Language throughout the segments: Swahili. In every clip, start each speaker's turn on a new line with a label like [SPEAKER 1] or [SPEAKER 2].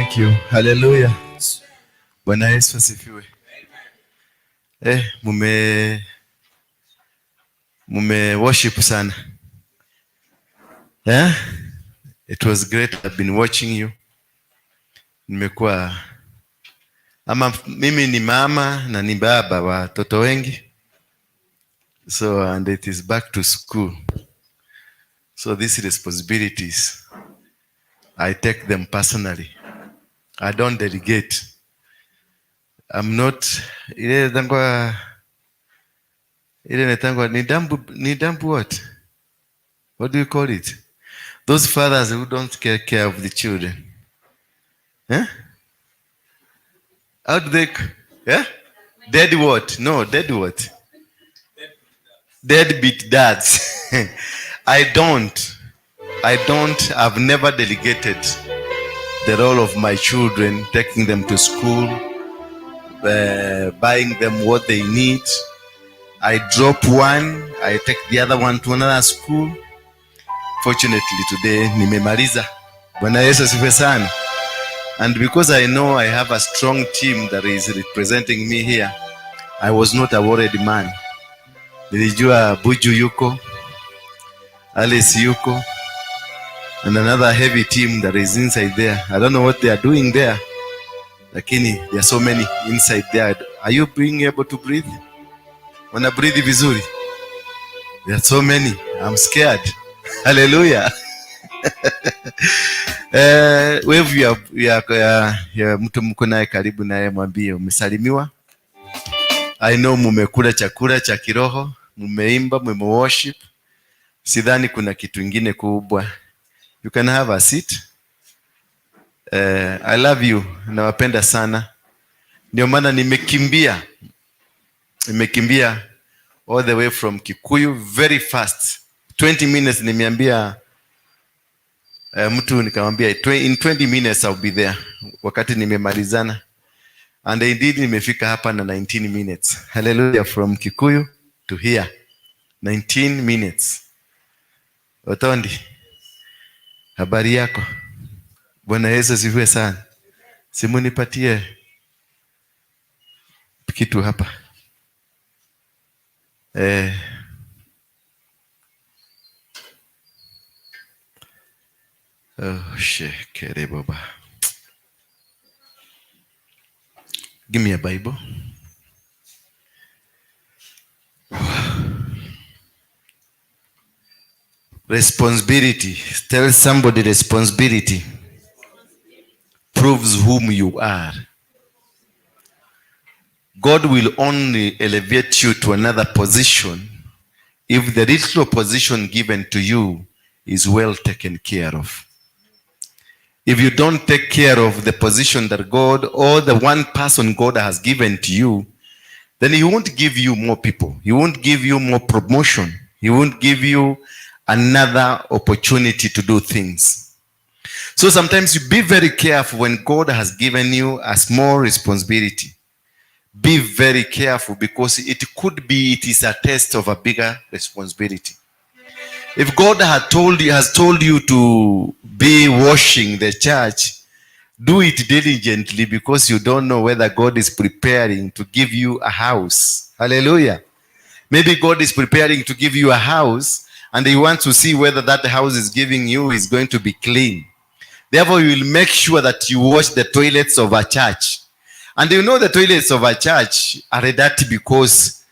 [SPEAKER 1] Thank you. Hallelujah. Bwana Yesu asifiwe. Mume worship sana. It was great. I've been watching you. Nimekuwa mimi ni mama na ni baba wa watoto wengi. So and it is back to school. So these responsibilities, I take them personally. I don't delegate. I'm not ile ni dambu what? What do you call it? Those fathers who don't take care of the children. How do they? Dead what? No, dead what? Deadbeat dads. I don't. I've never delegated the role of my children, taking them to school, buying them what they need. I drop one, I take the other one to another school. Fortunately today, nimemaliza. Bwana Yesu asifiwe sana. And because I know I have a strong team that is representing me here, I was not a worried man. Nilijua Buju yuko, Alice yuko, and another heavy team that is inside there. I don't know what they are doing there. Lakini there are so many inside there. Are you being able to breathe? Wanna breathe vizuri? There are so many. I'm scared. Hallelujah. Wewe ya mtu mko naye karibu naye mwambie umesalimiwa. I know mumekula chakula cha kiroho, mumeimba, mumeworship. Sidhani kuna kitu kingine kubwa. You can have a seat. I love you. Nawapenda sana. Ndio maana nimekimbia all the way from Kikuyu very fast. 20 minutes nimeambia mtu nikamwambia in 20 minutes I'll be there. Wakati nimemalizana. And indeed nimefika hapa na 19 minutes. Hallelujah, from Kikuyu to here. 19 minutes. Otondi, habari yako? Bwana Yesu asifiwe sana. Simu nipatie kitu hapa. Oh, shekere baba. Give me a Bible. Responsibility. Tell somebody responsibility proves whom you are. God will only elevate you to another position if the little position given to you is well taken care of. If you don't take care of the position that God or the one person God has given to you, then He won't give you more people. He won't give you more promotion. He won't give you another opportunity to do things. So sometimes you be very careful when God has given you a small responsibility. Be very careful because it is a test of a bigger responsibility. If God has told you to be washing the church, do it diligently because you don't know whether God is preparing to give you a house. Hallelujah. Maybe God is preparing to give you a house and He wants to see whether that house is giving you is going to be clean. Therefore, you will make sure that you wash the toilets of a church. And you know the toilets of a church are dirty because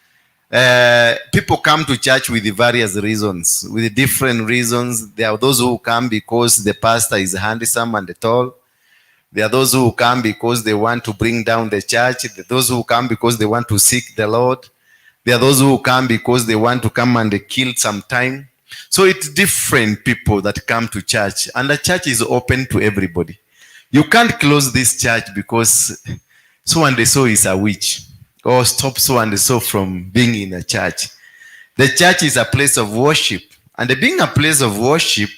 [SPEAKER 1] people come to church with various reasons, with different reasons. There are those who come because the pastor is handsome and tall. There are those who come because they want to bring down the church. There are those who come because they want to seek the Lord. There are those who come because they want to come and kill some time. So it's different people that come to church, and the church is open to everybody. You can't close this church because so and so is a witch, or stop so and so from being in a church. The church is a place of worship, and being a place of worship,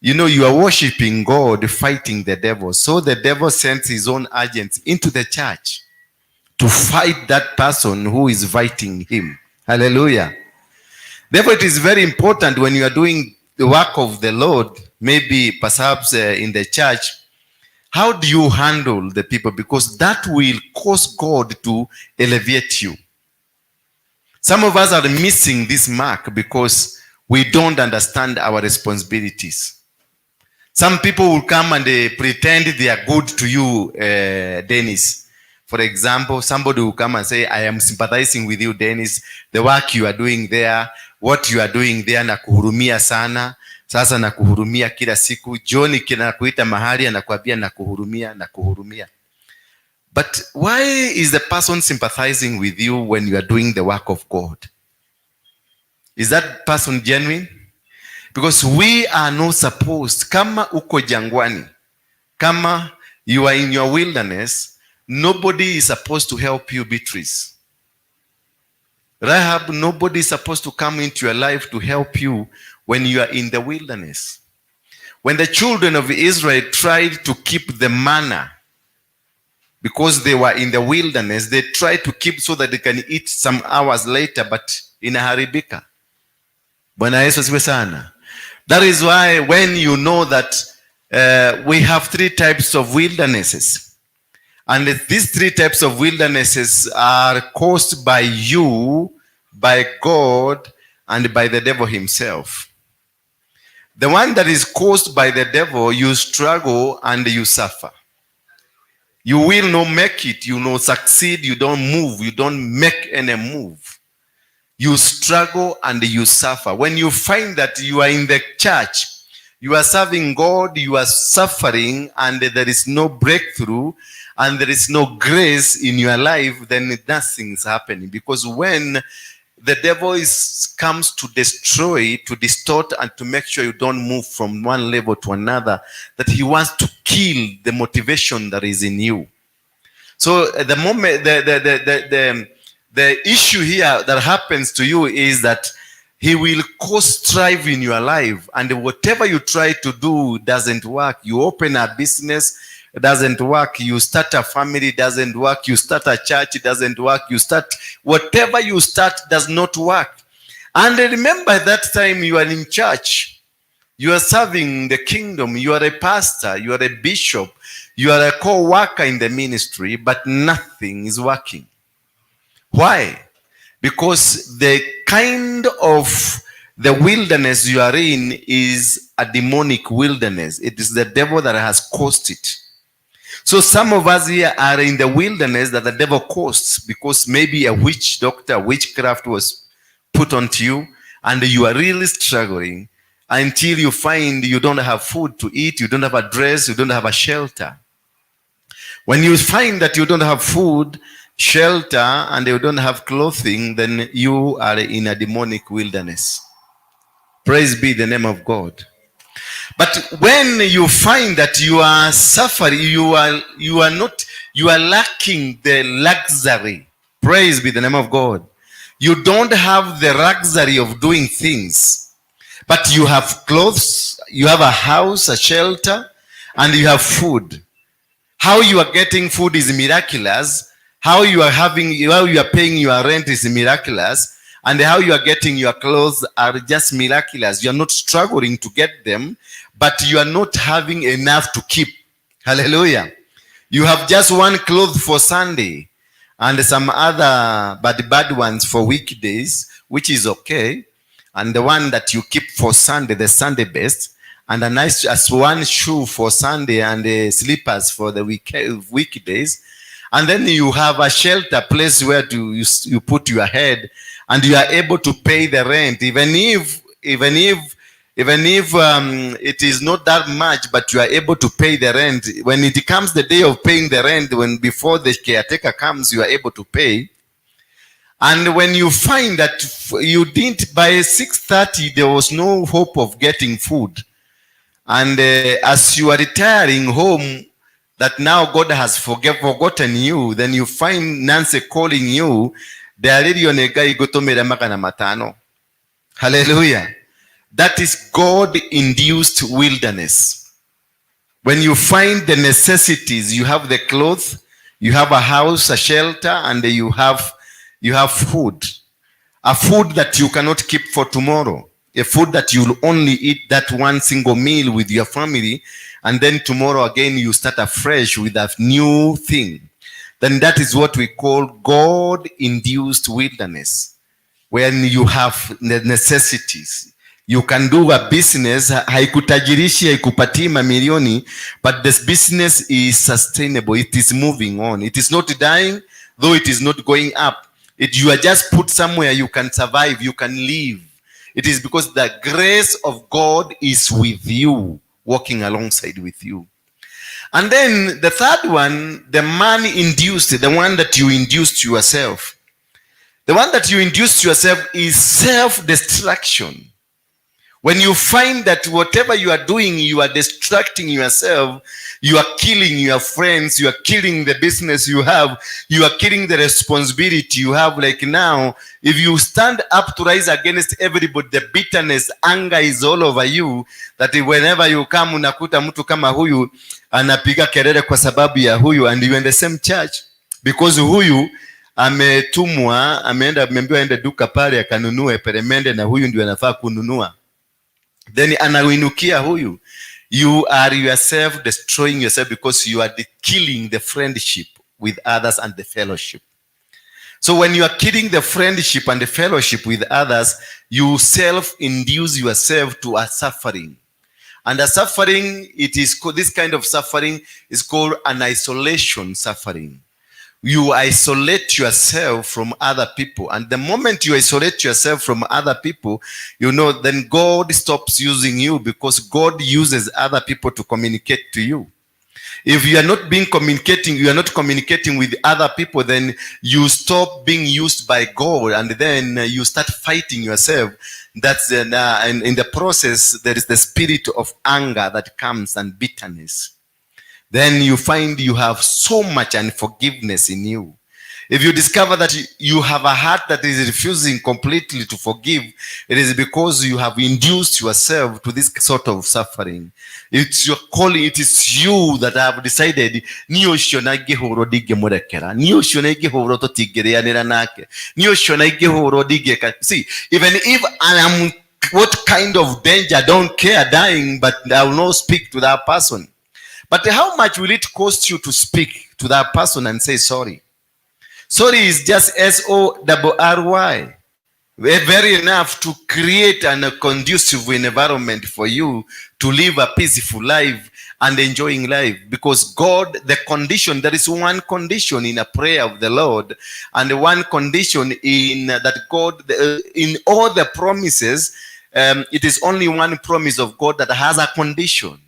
[SPEAKER 1] you know, you are worshiping God, fighting the devil. So the devil sends his own agents into the church to fight that person who is fighting him. Hallelujah. Therefore, it is very important when you are doing the work of the Lord, maybe perhaps in the church, How do you handle the people? Because that will cause God to elevate you. Some of us are missing this mark because we don't understand our responsibilities. Some people will come and they pretend they are good to you, Dennis. For example, somebody will come and say, I am sympathizing with you, Dennis. The work you are doing there, what you are doing there, nakuhurumia sana. Sasa nakuhurumia kila siku. John kinakuita mahali anakuambia nakuhurumia. But why is the person sympathizing with you when you are doing the work of God? Is that person genuine? Because we are not supposed, kama uko jangwani, kama you are in your wilderness, nobody is supposed to help you, Beatrice. Rahab, nobody is supposed to come into your life to help you when you are in the wilderness. When the children of Israel tried to keep the manna, because they were in the wilderness, they tried to keep so that they can eat some hours later, but inaharibika. Bwana Yesu asifiwe sana. That is why when you know that we have three types of wildernesses, and these three types of wildernesses are caused by you, by God, and by the devil himself. The one that is caused by the devil, you struggle and you suffer. You will not make it, you will not succeed, you don't move, you don't make any move. You struggle and you suffer. When you find that you are in the church, you are serving God, you are suffering, and there is no breakthrough, and there is no grace in your life, then nothing is happening. Because when the devil comes to destroy, to distort, and to make sure you don't move from one level to another, that he wants to kill the motivation that is in you. So at the moment, the issue here that happens to you is that he will cause strife in your life, and whatever you try to do doesn't work. You open a business, it doesn't work. You start a family, it doesn't work. You start a church, it doesn't work. Whatever you start does not work. And remember, that time you are in church, you are serving the kingdom, you are a pastor, you are a bishop, you are a co-worker in the ministry, but nothing is working. Why? Because the kind of the wilderness you are in is a demonic wilderness. It is the devil that has caused it. So some of us here are in the wilderness that the devil caused, because maybe a witch doctor, witchcraft was put onto you, and you are really struggling until you find you don't have food to eat, you don't have a dress, you don't have a shelter. When you find that you don't have food, shelter, and you don't have clothing, then you are in a demonic wilderness. Praise be the name of God. But when you find that you are suffering, you are lacking the luxury. Praise be the name of God. You don't have the luxury of doing things, but you have clothes, you have a house, a shelter, and you have food. How you are getting food is miraculous. How you are paying your rent is miraculous. And how you are getting your clothes are just miraculous. You are not struggling to get them, but you are not having enough to keep. Hallelujah. You have just one cloth for Sunday and some other bad ones for weekdays, which is okay. And the one that you keep for Sunday, the Sunday best, and a nice one shoe for Sunday and slippers for the weekdays. And then you have a shelter place where you put your head, and you are able to pay the rent, even if it is not that much, but you are able to pay the rent. When it comes the day of paying the rent, before the caretaker comes, you are able to pay. And when you find that you didn't, by 6:30, there was no hope of getting food. And as you are retiring home, that now God has forgotten you, then you find Nancy calling you. Hallelujah. That is God-induced wilderness. When you find the necessities, you have the clothes, you have a house, a shelter, and you have food. A food that you cannot keep for tomorrow. A food that you will only eat that one single meal with your family, and then tomorrow again you start afresh with a new thing, then that is what we call God-induced wilderness. When you have the necessities, you can do a business, haikutajirishi, haikupatii mamilioni, but this business is sustainable. It is moving on. It is not dying, though it is not going up. You are just put somewhere you can survive, you can live. It is because the grace of God is with you, walking alongside with you. And then the third one, the man-induced, the one that you induced yourself. The one that you induced yourself is self-destruction. When you find that whatever you are doing, you are distracting yourself, you are killing your friends, you are killing the business you have, you are killing the responsibility you have. Like now, if you stand up to rise against everybody, the bitterness, anger is all over you, that whenever you come, unakuta mtu kama huyu, anapiga kelele kwa sababu ya huyu, and you are in the same church, because huyu ametumwa, ameambiwa aende duka pale akanunue peremende na huyu ndio anafaa kununua. Then anawinukia huyu. You are yourself destroying yourself because you are killing the friendship with others and the fellowship. So when you are killing the friendship and the fellowship with others, you self-induce yourself to a suffering. And a suffering, it is called, this kind of suffering is called an isolation suffering. You isolate yourself from other people. And the moment you isolate yourself from other people, then God stops using you, because God uses other people to communicate to you. If you are not communicating with other people, then you stop being used by God, and then you start fighting yourself. That's and in the process, there is the spirit of anger that comes, and bitterness. Then you find you have so much unforgiveness in you. If you discover that you have a heart that is refusing completely to forgive, it is because you have induced yourself to this sort of suffering. It's your calling, it is you that have decided, see, even if I am what kind of danger, I don't care dying, but I will not speak to that person. But how much will it cost you to speak to that person and say sorry? Sorry is just SORRY. Very enough to create a conducive environment for you to live a peaceful life and enjoying life. Because God, the condition, there is one condition in a prayer of the Lord, and one condition in that God, in all the promises, it is only one promise of God that has a condition.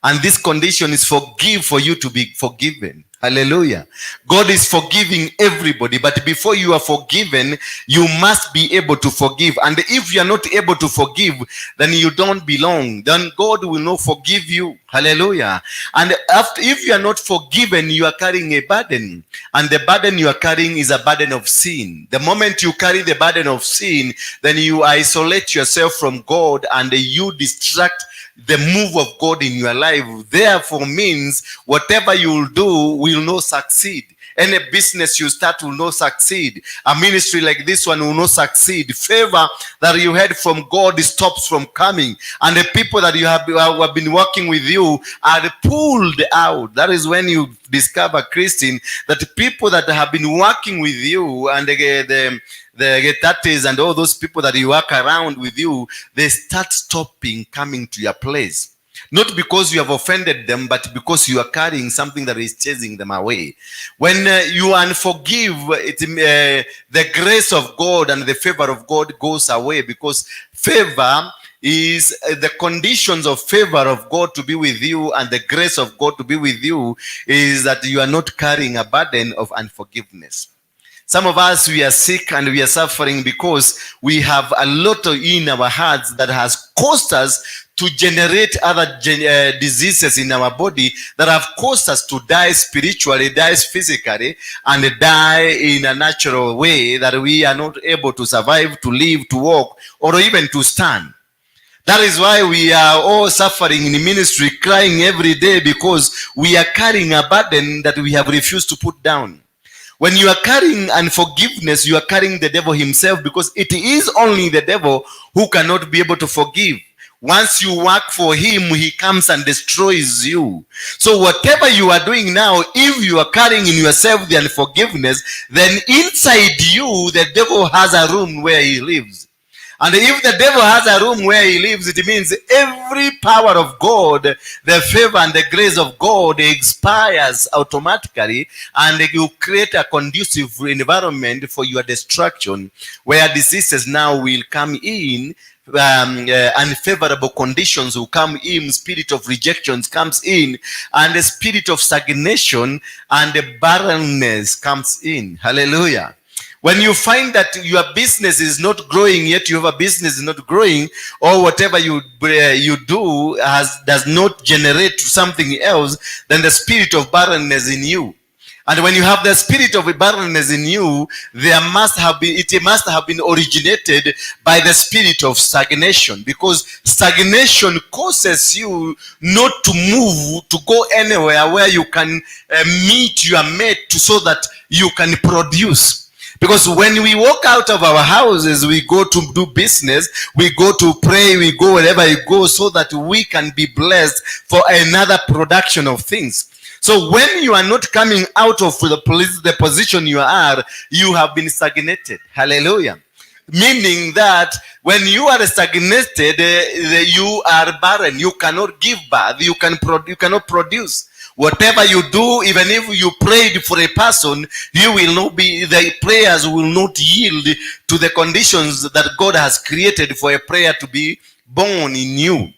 [SPEAKER 1] And this condition is for you to be forgiven. Hallelujah. God is forgiving everybody, but before you are forgiven, you must be able to forgive. And if you are not able to forgive, then you don't belong. Then God will not forgive you. Hallelujah. And if you are not forgiven, you are carrying a burden. And the burden you are carrying is a burden of sin. The moment you carry the burden of sin, then you isolate yourself from God, and you distract the move of God in your life. Therefore means whatever you will do will not succeed. Any business you start will not succeed. A ministry like this one will not succeed. Favor that you had from God stops from coming. And the people that you have been working with you are pulled out. That is when you discover, Christine, that people that have been working with you, and the Getatis and all those people that you work around with you, they start stopping coming to your place. Not because you have offended them, but because you are carrying something that is chasing them away. When you unforgive, the grace of God and the favor of God goes away, because favor is the conditions of favor of God to be with you, and the grace of God to be with you is that you are not carrying a burden of unforgiveness. Some of us, we are sick and we are suffering because we have a lot in our hearts that has caused us to generate other diseases in our body that have caused us to die spiritually, die physically, and die in a natural way, that we are not able to survive, to live, to walk, or even to stand. That is why we are all suffering in ministry, crying every day, because we are carrying a burden that we have refused to put down. When you are carrying unforgiveness, you are carrying the devil himself, because it is only the devil who cannot be able to forgive. Once you work for him, he comes and destroys you. So whatever you are doing now, if you are carrying in yourself the unforgiveness, then inside you, the devil has a room where he lives. And if the devil has a room where he lives, it means every power of God, the favor and the grace of God expires automatically, and you create a conducive environment for your destruction, where diseases now will come in, unfavorable conditions will come in, spirit of rejections comes in, and the spirit of stagnation and the barrenness comes in. Hallelujah. When you find that your business is not growing, yet you have a business not growing, or whatever you do does not generate something else, then the spirit of barrenness in you. And when you have the spirit of barrenness in you, it must have been originated by the spirit of stagnation, because stagnation causes you not to move, to go anywhere where you can meet your mate so that you can produce. Because when we walk out of our houses, we go to do business, we go to pray, we go wherever we go, so that we can be blessed for another production of things. So when you are not coming out of the position you are, you have been stagnated. Hallelujah. Meaning that when you are stagnated, you are barren. You cannot give birth. You cannot produce. Whatever you do, even if you prayed for a person, the prayers will not yield to the conditions that God has created for a prayer to be born in you.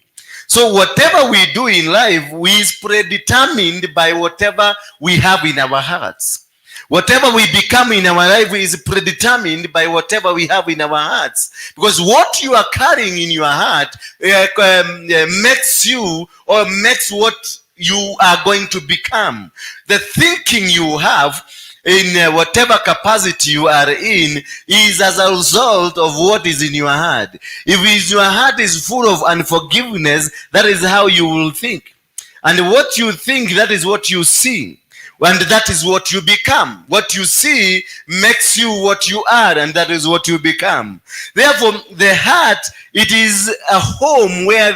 [SPEAKER 1] So whatever we do in life is predetermined by whatever we have in our hearts. Whatever we become in our life is predetermined by whatever we have in our hearts. Because what you are carrying in your heart makes you, or makes what you are going to become. The thinking you have in whatever capacity you are in is as a result of what is in your heart. If your heart is full of unforgiveness, that is how you will think. And what you think, that is what you see. And that is what you become. What you see makes you what you are, and that is what you become. Therefore, the heart, it is a home where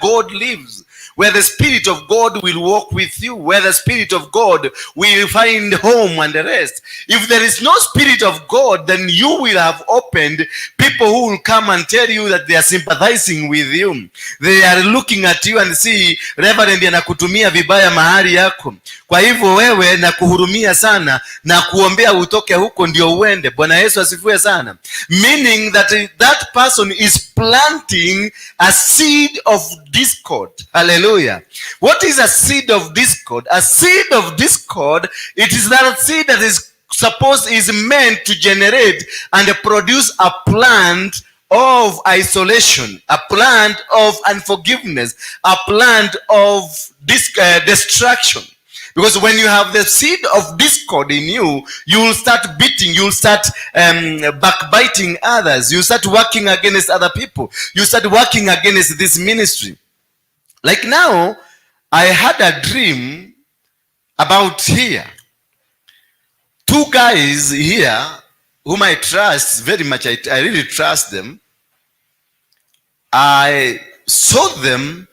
[SPEAKER 1] God lives, where the Spirit of God will walk with you, where the Spirit of God will find home and rest. If there is no Spirit of God, then you will have opened people who will come and tell you that they are sympathizing with you. They are looking at you and see, Reverend anakutumia vibaya mahali yako, kwa hivyo wewe na kuhurumia sana na kuombea utoke huko ndio uende. Bwana Yesu asifiwe sana. Meaning that person is planting a seed of discord. Hallelujah. What is a seed of discord? A seed of discord, it is that seed that is meant to generate and produce a plant of isolation, a plant of unforgiveness, a plant of destruction. Because when you have the seed of discord in you, you will start beating, you will start backbiting others, you start working against other people, you start working against this ministry. Like now, I had a dream about here. Two guys here whom I trust very much, I really trust them. I saw them.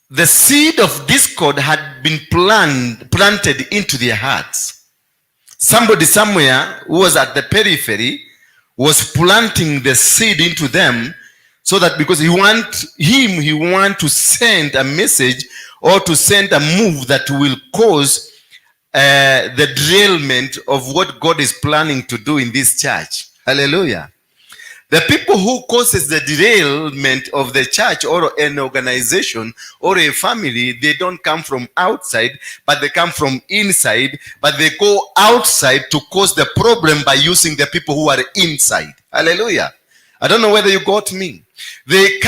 [SPEAKER 1] The seed of discord had been planted into their hearts. Somebody somewhere who was at the periphery was planting the seed into them, so that because he want to send a message or to send a move that will cause the derailment of what God is planning to do in this church. Hallelujah. The people who causes the derailment of the church or an organization or a family, they don't come from outside, but they come from inside, but they go outside to cause the problem by using the people who are inside. Hallelujah. I don't know whether you got me. They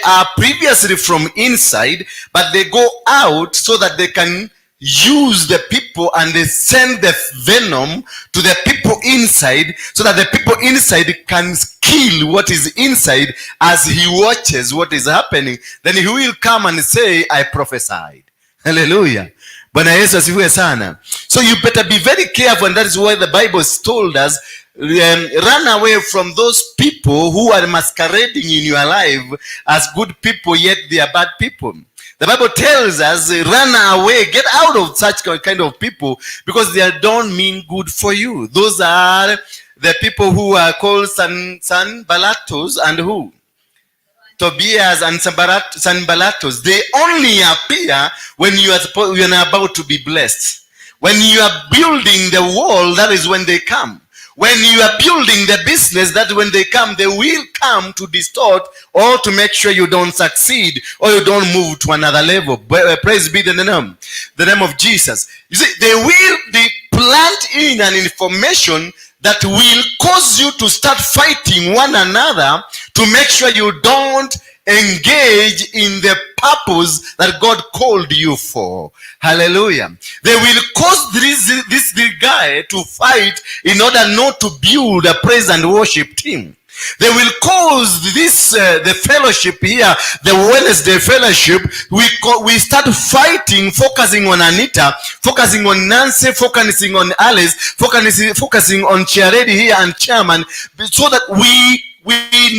[SPEAKER 1] are previously from inside, but they go out so that they can use the people, and they send the venom to the people inside, so that the people inside can kill what is inside as he watches what is happening. Then he will come and say, I prophesied. Hallelujah. Bwana Yesu asifiwe sana. So you better be very careful, and that is why the Bible has told us, Run away from those people who are masquerading in your life as good people, yet they are bad people. The Bible tells us, run away, get out of such kind of people, because they don't mean good for you. Those are the people who are called Sanballatos and who? Tobias and Sanballatos. They only appear when you are about to be blessed. When you are building the wall, that is when they come. When you are building the business, that's when they come. They will come to distort or to make sure you don't succeed or you don't move to another level. Praise be the name of Jesus. You see, they will plant in an information that will cause you to start fighting one another to make sure you don't engage in the purpose that God called you for. Hallelujah. They will cause this guy to fight in order not to build a praise and worship team. They will cause this the fellowship here, the Wednesday fellowship. We start fighting, focusing on Anita, focusing on Nancy, focusing on Alice, focusing on Charity here and Chairman, so that we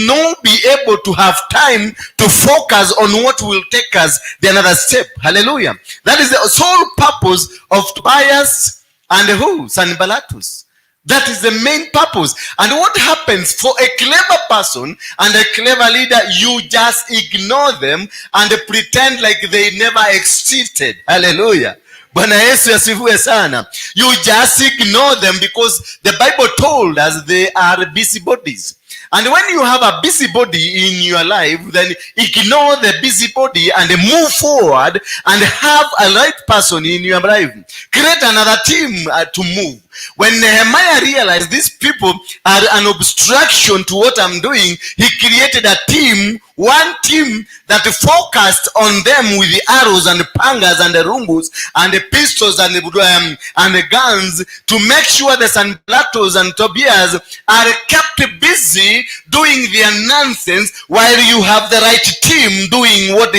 [SPEAKER 1] not be able to have time to focus on what will take us the another step. Hallelujah. That is the sole purpose of Tobias and who? Sanballatos. That is the main purpose. And what happens for a clever person and a clever leader, you just ignore them and pretend like they never existed. Hallelujah. Bwana Yesu asifiwe sana. You just ignore them because the Bible told us they are busybodies. And when you have a busybody in your life, then ignore the busybody and move forward and have a right person in your life. Create another team to move. When Nehemiah realized these people are an obstruction to what I'm doing, he created a team, one team that focused on them with the arrows and the pangas and the rumbus and the pistols and the guns to make sure the Sanballatos and Tobias are kept busy doing their nonsense while you have the right team doing what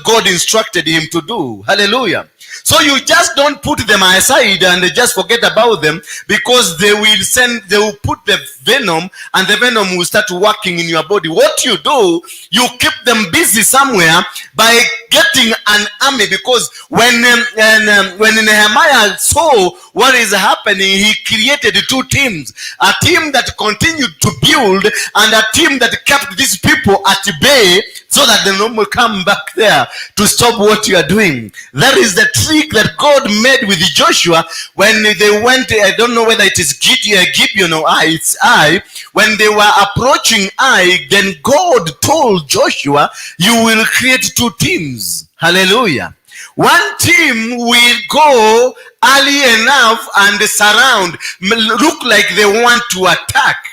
[SPEAKER 1] God instructed him to do. Hallelujah. So you just don't put them aside and just forget about them, because they will put the venom and the venom will start working in your body. What you do, you keep them busy somewhere by getting an army, because when Nehemiah saw what is happening, he created two teams. A team that continued to build and a team that kept these people at bay so that they don't come back there to stop what you are doing. That is the trick that God made with Joshua when they went. I don't know whether it is Gibeon or it's Ai. When they were approaching Ai, then God told Joshua, you will create two teams. Hallelujah. One team will go early enough and surround, look like they want to attack.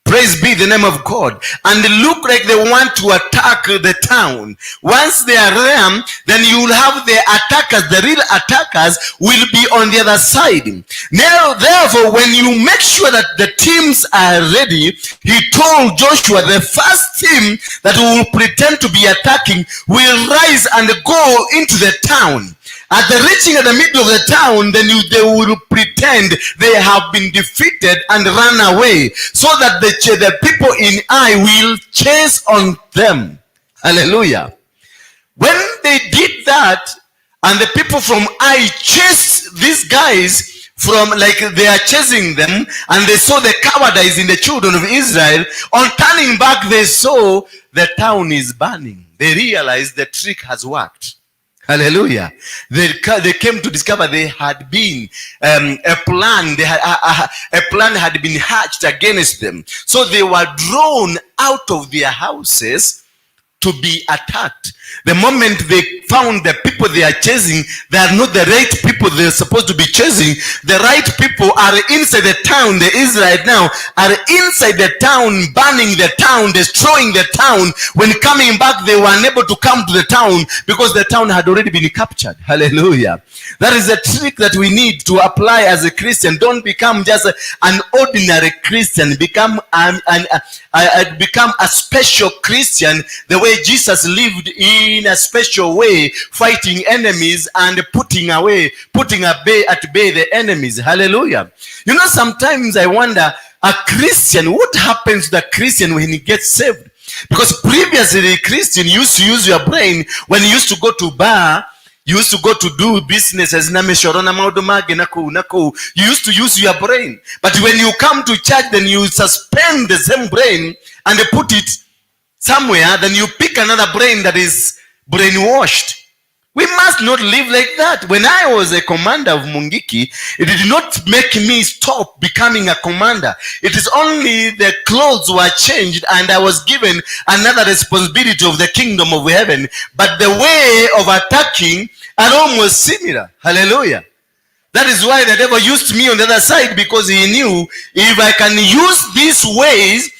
[SPEAKER 1] Praise be the name of God. And they look like they want to attack the town. Once they are there, then you will have the attackers, the real attackers will be on the other side. Now, therefore, when you make sure that the teams are ready, he told Joshua, the first team that will pretend to be attacking will rise and go into the town. At the reaching at the middle of the town, then they will pretend they have been defeated and run away, so that the people in Ai will chase on them. Hallelujah. When they did that, and the people from Ai chased these guys from, like they are chasing them, and they saw the cowardice in the children of Israel, on turning back they saw the town is burning. They realized the trick has worked. Hallelujah. They came to discover they had been a plan had been hatched against them. So they were drawn out of their houses to be attacked. The moment they found the people they are chasing, they are not the right people they're supposed to be chasing. The right people are inside the town. The Israelites now are inside the town, burning the town, destroying the town. When coming back, they were unable to come to the town because the town had already been captured. Hallelujah. That is a trick that we need to apply as a Christian. Don't become just an ordinary Christian. Become a special Christian, the way way Jesus lived in a special way, fighting enemies and putting at bay the enemies. Hallelujah. You know, sometimes I wonder, a Christian, what happens to the Christian when he gets saved? Because previously the Christian used to use your brain. When you used to go to bar, you used to go to do businesses. You used to use your brain. But when you come to church, then you suspend the same brain and put it somewhere. Then you pick another brain that is brainwashed. We must not live like that. When I was a commander of Mungiki, it did not make me stop becoming a commander. It is only the clothes were changed and I was given another responsibility of the kingdom of heaven. But the way of attacking alone was similar. Hallelujah. That is why the devil used me on the other side, because he knew if I can use these ways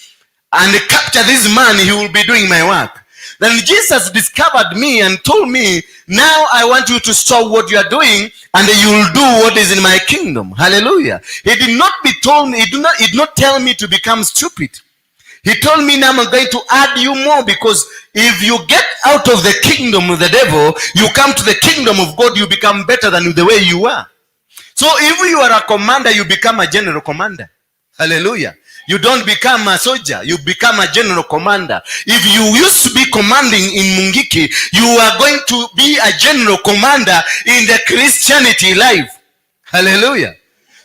[SPEAKER 1] and capture this man, he will be doing my work. Then Jesus discovered me and told me, now I want you to stop what you are doing and you will do what is in my kingdom. Hallelujah. He did not tell me to become stupid. He told me, now I'm going to add you more, because if you get out of the kingdom of the devil, you come to the kingdom of God, you become better than the way you are. So if you are a commander, you become a general commander. Hallelujah. You don't become a soldier, you become a general commander. If you used to be commanding in Mungiki, you are going to be a general commander in the Christianity life. Hallelujah.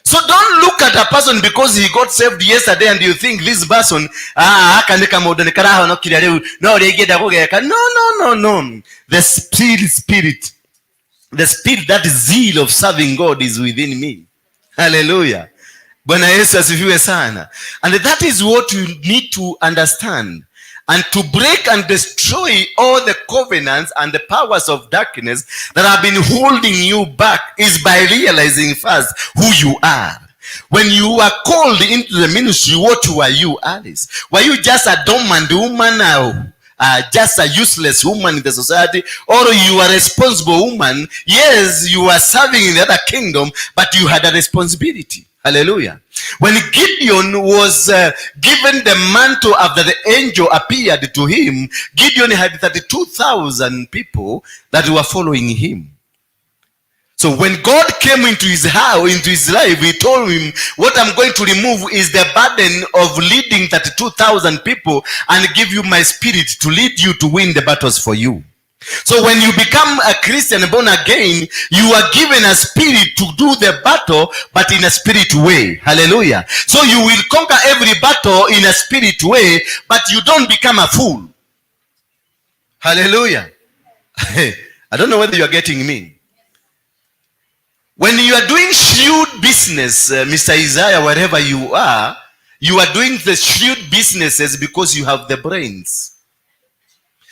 [SPEAKER 1] So don't look at a person because he got saved yesterday and you think this person, no. The spirit, that zeal of serving God is within me. Hallelujah. Bwana Yesu asifiwe sana. And that is what you need to understand. And to break and destroy all the covenants and the powers of darkness that have been holding you back is by realizing first who you are. When you are called into the ministry, what were you, Alice? Were you just a dormant woman now? Just a useless woman in the society, or you are a responsible woman? Yes, you are serving in the other kingdom, but you had a responsibility. Hallelujah. When Gideon was given the mantle after the angel appeared to him, Gideon had 32,000 people that were following him. So when God came into his house, into his life, he told him, what I'm going to remove is the burden of leading 32,000 people and give you my spirit to lead you to win the battles for you. So when you become a Christian born again, you are given a spirit to do the battle, but in a spirit way. Hallelujah. So you will conquer every battle in a spirit way, but you don't become a fool. Hallelujah. I don't know whether you are getting me. When you are doing shrewd business, Mr. Isaiah, wherever you are doing the shrewd businesses because you have the brains.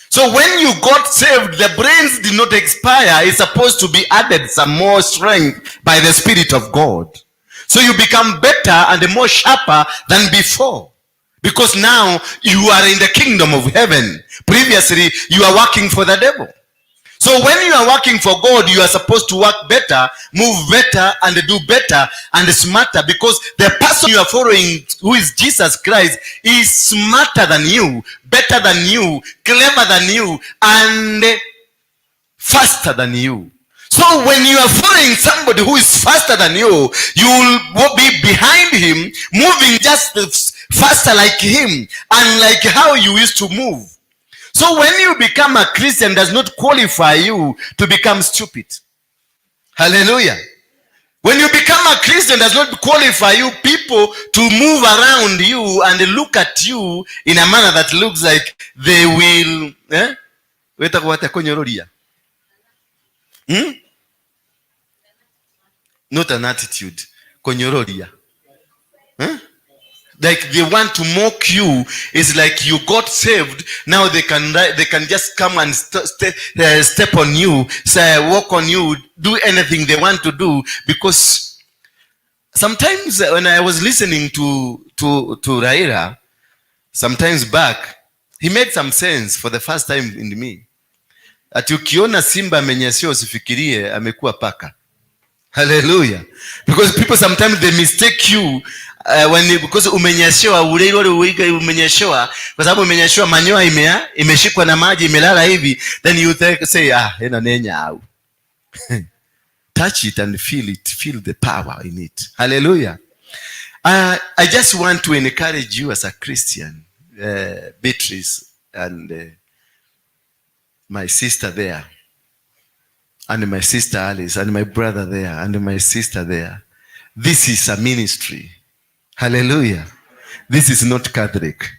[SPEAKER 1] So when you got saved, the brains did not expire. It's supposed to be added some more strength by the Spirit of God. So you become better and more sharper than before. Because now you are in the kingdom of heaven. Previously, you are working for the devil. So when you are working for God, you are supposed to work better, move better, and do better and smarter, because the person you are following, who is Jesus Christ, is smarter than you, better than you, clever than you, and faster than you. So when you are following somebody who is faster than you, you will be behind him, moving just faster like him, and like how you used to move. So when you become a Christian, does not qualify you to become stupid. Hallelujah. When you become a Christian, does not qualify you people to move around you and look at you in a manner that looks like they will not an attitude. Like they want to mock you. It's like you got saved. Now they can just come and step on you, say, walk on you, do anything they want to do. Because sometimes when I was listening to Raila, sometimes back, he made some sense for the first time in me. Ati ukiona simba amenyesio usifikirie amekuwa paka. Hallelujah. Because people sometimes they mistake you Because umenyeshewa ule uiga umenyeshewa, kwa sababu umenyeshewa manyoa imeshikwa na maji imelala hivi, then you say ina nenya au touch it and feel the power in it. Hallelujah. I just want to encourage you as a Christian, Beatrice and my sister there, and my sister Alice, and my brother there, and my sister there. This is a ministry. Hallelujah. This is not Catholic.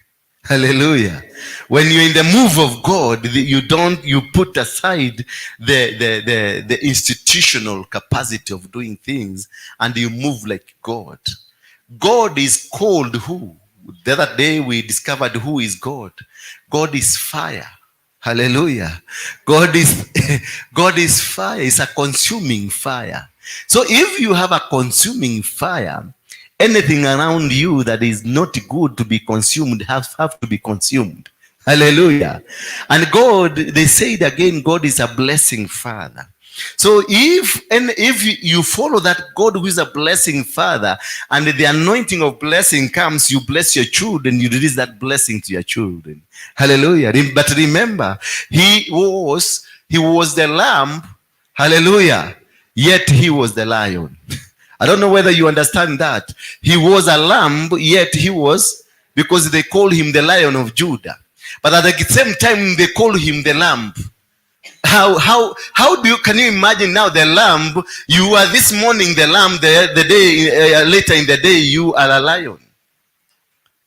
[SPEAKER 1] Hallelujah. When you're in the move of God, you put aside the institutional capacity of doing things, and you move like God. God is called who? The other day we discovered who is God. God is fire. Hallelujah. God is fire. It's a consuming fire. So if you have a consuming fire, anything around you that is not good to be consumed have to be consumed. Hallelujah. And God, they said again, God is a blessing Father. So if you follow that God who is a blessing Father, and the anointing of blessing comes, you bless your children, you release that blessing to your children. Hallelujah. But remember, he was the lamb, hallelujah, yet he was the lion. I don't know whether you understand that. He was a lamb, yet he was, because they call him the Lion of Judah. But at the same time, they call him the lamb. Can you imagine now the lamb? You are this morning the lamb, the day later in the day you are a lion.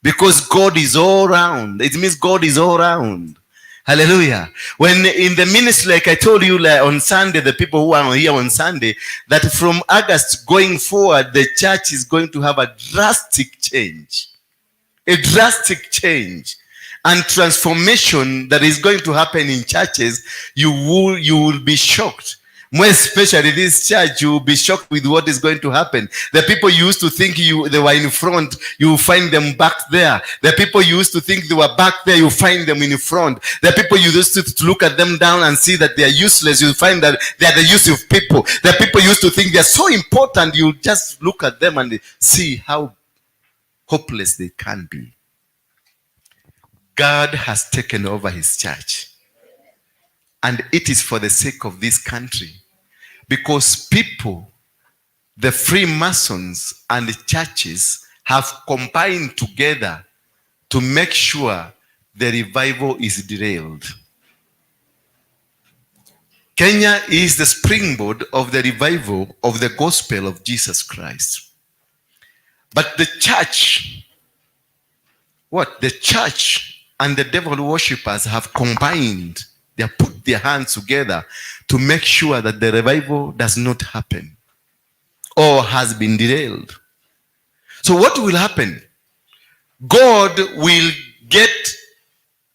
[SPEAKER 1] Because God is all around. It means God is all around. Hallelujah. When in the ministry, like I told you on Sunday, the people who are here on Sunday, that from August going forward, the church is going to have a drastic change. A drastic change and transformation that is going to happen in churches. You will be shocked. More especially this church, you will be shocked with what is going to happen. The people you used to think they were in front, you will find them back there. The people you used to think they were back there, you find them in front. The people you used to look at them down and see that they are useless, you find that they are the useless people. The people you used to think they are so important, you just look at them and see how hopeless they can be. God has taken over his church. And it is for the sake of this country. Because people, the Freemasons and the churches have combined together to make sure the revival is derailed. Kenya is the springboard of the revival of the gospel of Jesus Christ. But the church, the church and the devil worshippers have combined. They have put their hands together to make sure that the revival does not happen or has been derailed. So what will happen? God will get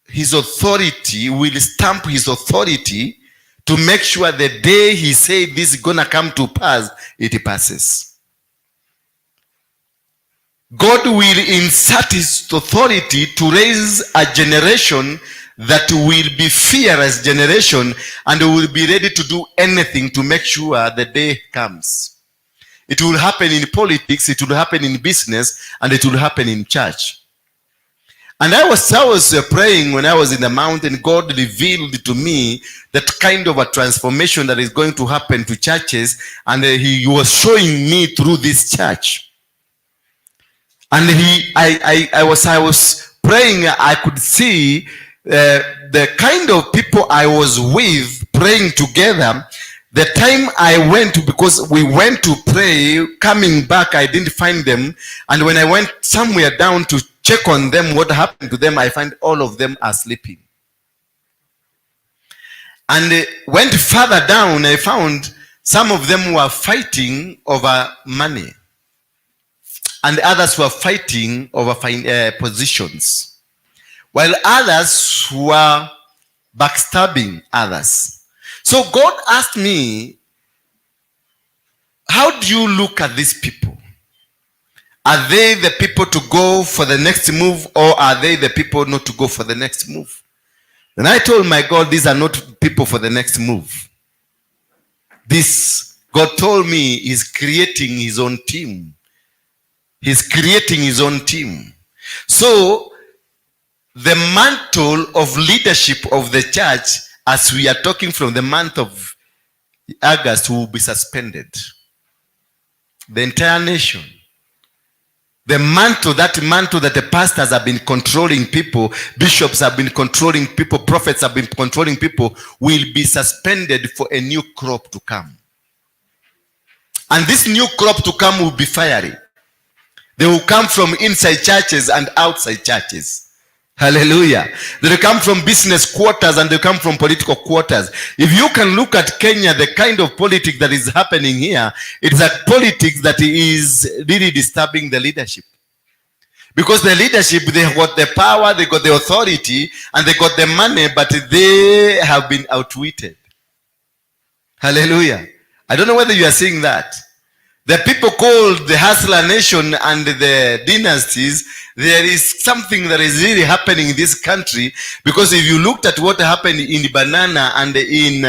[SPEAKER 1] his authority, will stamp his authority to make sure the day he said this is going to come to pass, it passes. God will insert his authority to raise a generation that will be fearless generation and will be ready to do anything to make sure the day comes. It will happen in politics, it will happen in business, and it will happen in church. And I was praying when I was in the mountain. God revealed to me that kind of a transformation that is going to happen to churches, and he was showing me through this church. And I was praying, I could see the kind of people I was with praying together. The time I went, because we went to pray, coming back I didn't find them, and when I went somewhere down to check on them, what happened to them, I find all of them are sleeping. And went further down, I found some of them were fighting over money, and others were fighting over positions, while others were backstabbing others. So God asked me, how do you look at these people? Are they the people to go for the next move, or are they the people not to go for the next move? And I told my God, these are not people for the next move. This, God told me, is creating his own team He's creating his own team. So the mantle of leadership of the church, as we are talking from the month of August, will be suspended. The entire nation. The mantle that the pastors have been controlling people, bishops have been controlling people, prophets have been controlling people, will be suspended for a new crop to come. And this new crop to come will be fiery. They will come from inside churches and outside churches. Hallelujah. They will come from business quarters and they will come from political quarters. If you can look at Kenya, the kind of politics that is happening here, it's a politics that is really disturbing the leadership. Because the leadership, they got the power, they got the authority, and they got the money, but they have been outwitted. Hallelujah. I don't know whether you are seeing that. The people called the hustler nation and the dynasties, there is something that is really happening in this country, because if you looked at what happened in Banana and in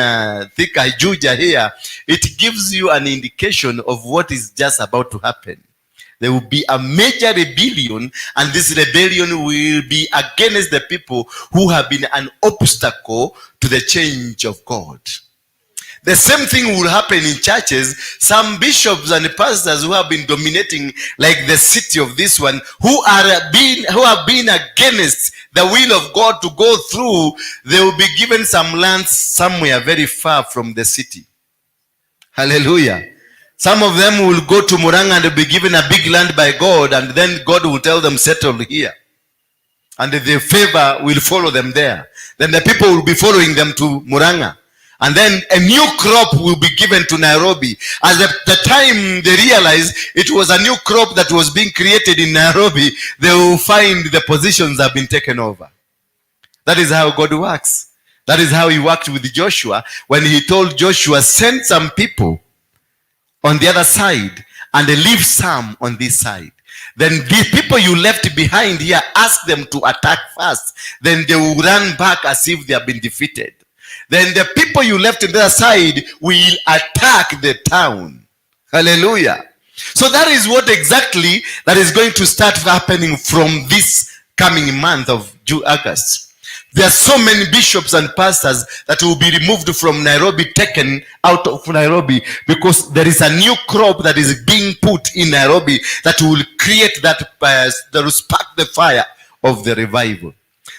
[SPEAKER 1] Thika, Juja here, it gives you an indication of what is just about to happen. There will be a major rebellion, and this rebellion will be against the people who have been an obstacle to the change of God. The same thing will happen in churches. Some bishops and pastors who have been dominating, like the city of this one, who have been against the will of God to go through, they will be given some lands somewhere very far from the city. Hallelujah. Some of them will go to Muranga and be given a big land by God, and then God will tell them, settle here. And the favor will follow them there. Then the people will be following them to Muranga. And then a new crop will be given to Nairobi. At the time they realize it was a new crop that was being created in Nairobi, they will find the positions have been taken over. That is how God works. That is how he worked with Joshua, when he told Joshua, send some people on the other side and leave some on this side. Then the people you left behind here, ask them to attack first. Then they will run back as if they have been defeated. Then the people you left on the other side will attack the town. Hallelujah. So that is what exactly that is going to start happening from this coming month of August. There are so many bishops and pastors that will be removed from Nairobi, taken out of Nairobi, because there is a new crop that is being put in Nairobi that will create that will spark the fire of the revival.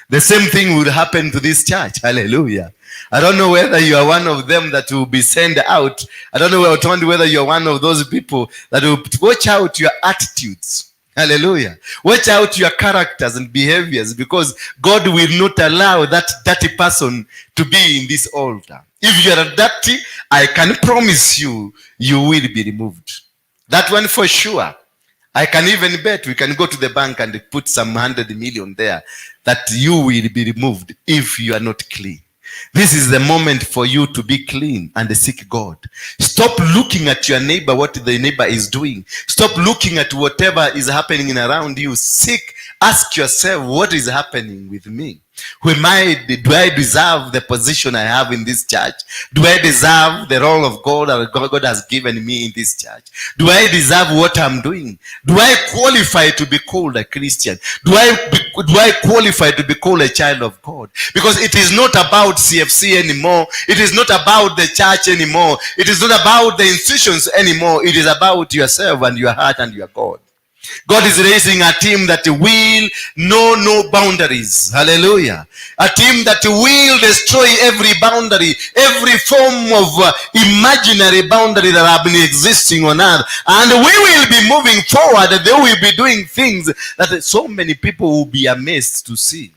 [SPEAKER 1] The same thing will happen to this church. Hallelujah. I don't know whether you are one of them that will be sent out. I don't know whether you are one of those people that will watch out your attitudes. Hallelujah. Watch out your characters and behaviors, because God will not allow that dirty person to be in this altar. If you are dirty, I can promise you, you will be removed. That one for sure. I can even bet we can go to the bank and put some 100 million there that you will be removed if you are not clean. This is the moment for you to be clean and seek God. Stop looking at your neighbor, what the neighbor is doing. Stop looking at whatever is happening around you. Ask yourself, what is happening with me? Do I deserve the position I have in this church? Do I deserve the role of God that God has given me in this church? Do I deserve what I'm doing? Do I qualify to be called a Christian? Do I qualify to be called a child of God? Because it is not about CFC anymore. It is not about the church anymore. It is not about the institutions anymore. It is about yourself and your heart and your God. God is raising a team that will know no boundaries. Hallelujah. A team that will destroy every boundary, every form of imaginary boundary that have been existing on earth. And we will be moving forward. They will be doing things that so many people will be amazed to see.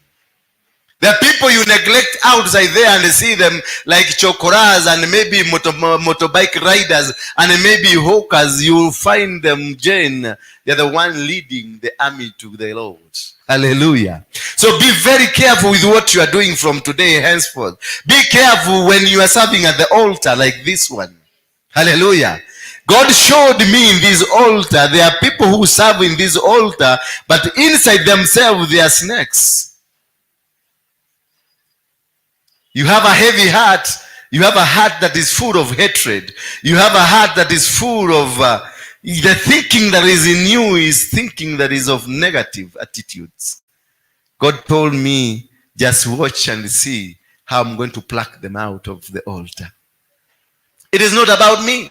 [SPEAKER 1] There are people you neglect outside there and see them like chokoras and maybe motorbike riders and maybe hawkers. You will find them, Jane, they're the one leading the army to the Lord. Hallelujah. So be very careful with what you are doing from today henceforth. Be careful when you are serving at the altar like this one. Hallelujah. God showed me in this altar, there are people who serve in this altar, but inside themselves they are snakes. You have a heavy heart. You have a heart that is full of hatred. You have a heart that is full of, The thinking that is in you is thinking that is of negative attitudes. God told me, just watch and see how I'm going to pluck them out of the altar. It is not about me.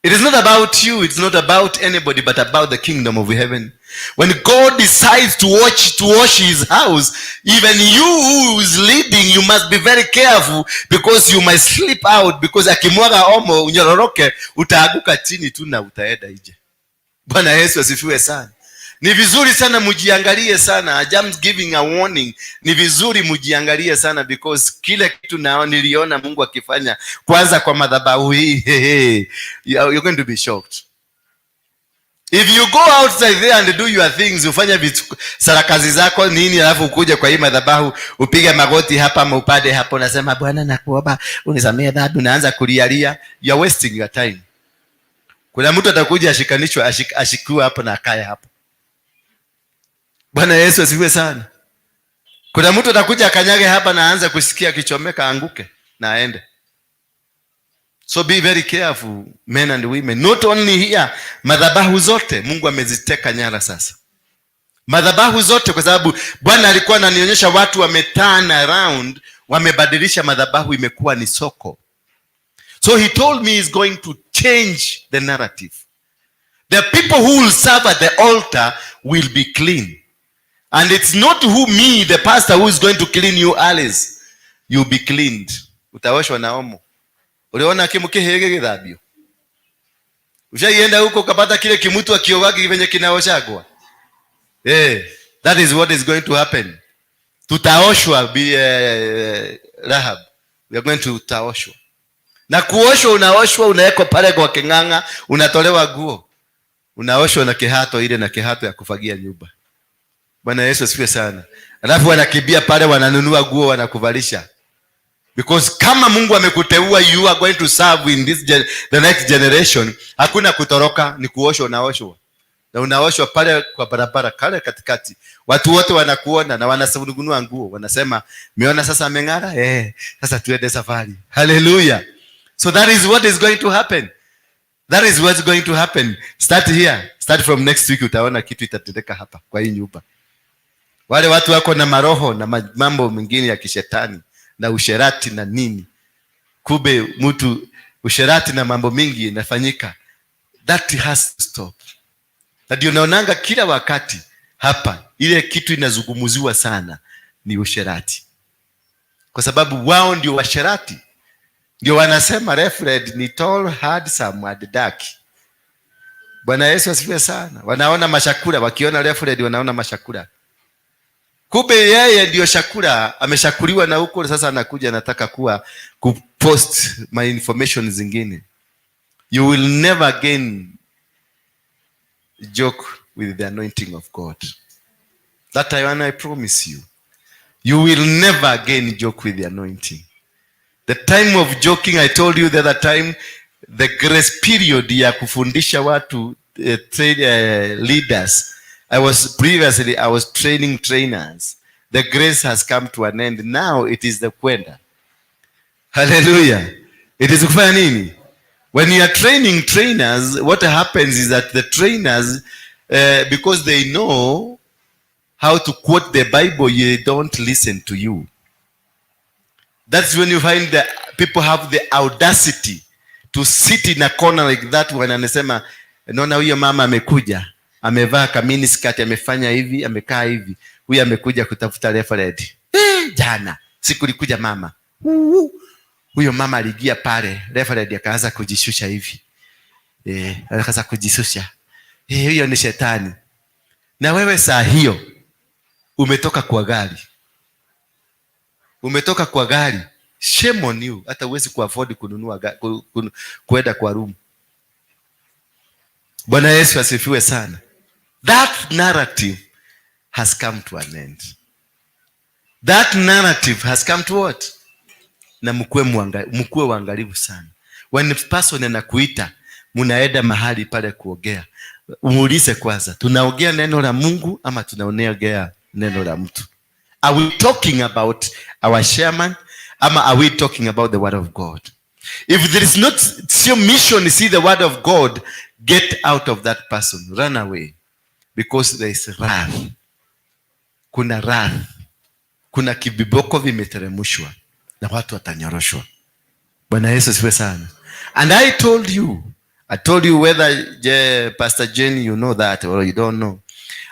[SPEAKER 1] It is not about you. It's not about anybody, but about the kingdom of heaven. When God decides to wash his house, even you who is leading, you must be very careful, because you might slip out, because akimwaga omo unyororoke, utaaguka chini tu na utaenda nje. Bwana Yesu asifiwe sana. Ni vizuri sana mujiangalie sana. I am giving a warning. Ni vizuri mujiangalie sana, because kile kitu niliona Mungu akifanya kwanza kwa madhabahu hii, you're going to be shocked. If you go outside there and do your things, ufanya vitu sarakazi zako nini, alafu ukuje kwa hii madhabahu upige magoti hapa ama upade hapo, nasema Bwana nakuomba unisamehe dhambi, unaanza kulialia, you're wasting your time. Kuna mtu atakuja ashikanishwa, ashikiwa hapo na akae hapo. Bwana Yesu asifiwe sana. Kuna mtu atakuja akanyage hapa na aanze kusikia kichomeka, anguke na aende. So be very careful, men and women. Not only here, madhabahu zote Mungu ameziteka nyara sasa. Madhabahu zote, kwa sababu Bwana alikuwa ananionyesha watu wameturn around, wamebadilisha madhabahu, imekuwa ni soko. So he told me he's going to change the narrative. The people who will serve at the altar will be clean. And it's not me, the pastor, who is going to clean you, Alice. You'll be cleaned. Utaoshwa na omo. Uliona kimuke hege githabio. Ushaienda huko ukapata kile kimutu akiowagi venye kinaoshagwa. That is what is going to happen. Tutaoshwa Rahab. We are going to utaoshwa. Na kuoshwa, unaoshwa, unawekwa pale kwa kinganga, unatolewa nguo. Unaoshwa na kihato ile, na kihato ya kufagia nyumba. Bwana Yesu asifiwe sana. Alafu wanakibia pale, wananunua nguo, wanakuvalisha. Because kama Mungu amekuteua, you are going to serve in this the next generation. Hakuna kutoroka, ni kuoshwa, unaoshwa. Na unaoshwa pale kwa barabara kale katikati. Watu wote wanakuona na wanasungunua nguo, wanasema, "Meona sasa ameng'ara? Sasa tuende safari." Hallelujah. So that is what is going to happen. That is what's going to happen. Start here. Start from next week, utaona kitu itatendeka hapa kwa hii nyumba. Wale watu wako na maroho na mambo mengine ya kishetani na usherati na nini. Kube mtu usherati na mambo mingi inafanyika. That has to stop. Na ndio naonanga kila wakati hapa ile kitu inazungumziwa sana ni usherati. Kwa sababu wao ndio washerati. Ndio wanasema Refred ni tall, handsome and dark. Bwana Yesu asifiwe sana. Wanaona mashakura, wakiona Refred wanaona mashakura. Kumbe yeye ndio shakura, ameshakuliwa na huko, sasa anakuja anataka kupost my information zingine. You will never again joke with the anointing of God. That I promise you. You will never again joke with the anointing. The time of joking, I told you the other time, the grace period ya kufundisha watu leaders. I was training trainers. The grace has come to an end. Now it is the kwenda. Hallelujah. It is kufanya nini? When you are training trainers, what happens is that the trainers, because they know how to quote the Bible, they don't listen to you. That's when you find that people have the audacity to sit in a corner like that when anasema, naona huyo mama amekuja, amevaa kamini skati, amefanya hivi, amekaa hivi. Huyo amekuja kutafuta Refred. Jana siku likuja mama. Huyo mama aligia pale, Refred akaanza kujishusha hivi. Akaanza kujishusha. Huyo ni shetani. Na wewe saa hiyo umetoka kwa gari. Umetoka kwa gari. Shame on you. Hata uwezi kuafford kununua kwenda kwa room. Bwana Yesu asifiwe sana. That narrative has come to an end. That narrative has come to what? Na mkue waangalifu sana. When person anakuita, munaenda mahali pale kuongea, umuulize kwanza, tunaongea neno la Mungu ama tunaongea neno la mtu? Are we talking about our chairman? Ama are we talking about the word of God? If there is not your mission, see the word of God, get out of that person, run away, because there is wrath. Kuna wrath, kuna kibiboko vimeteremshwa na watu watanyoroshwa. Bwana Yesu siwe sana. And I told you whether Pastor Jenny, you know that or you don't know.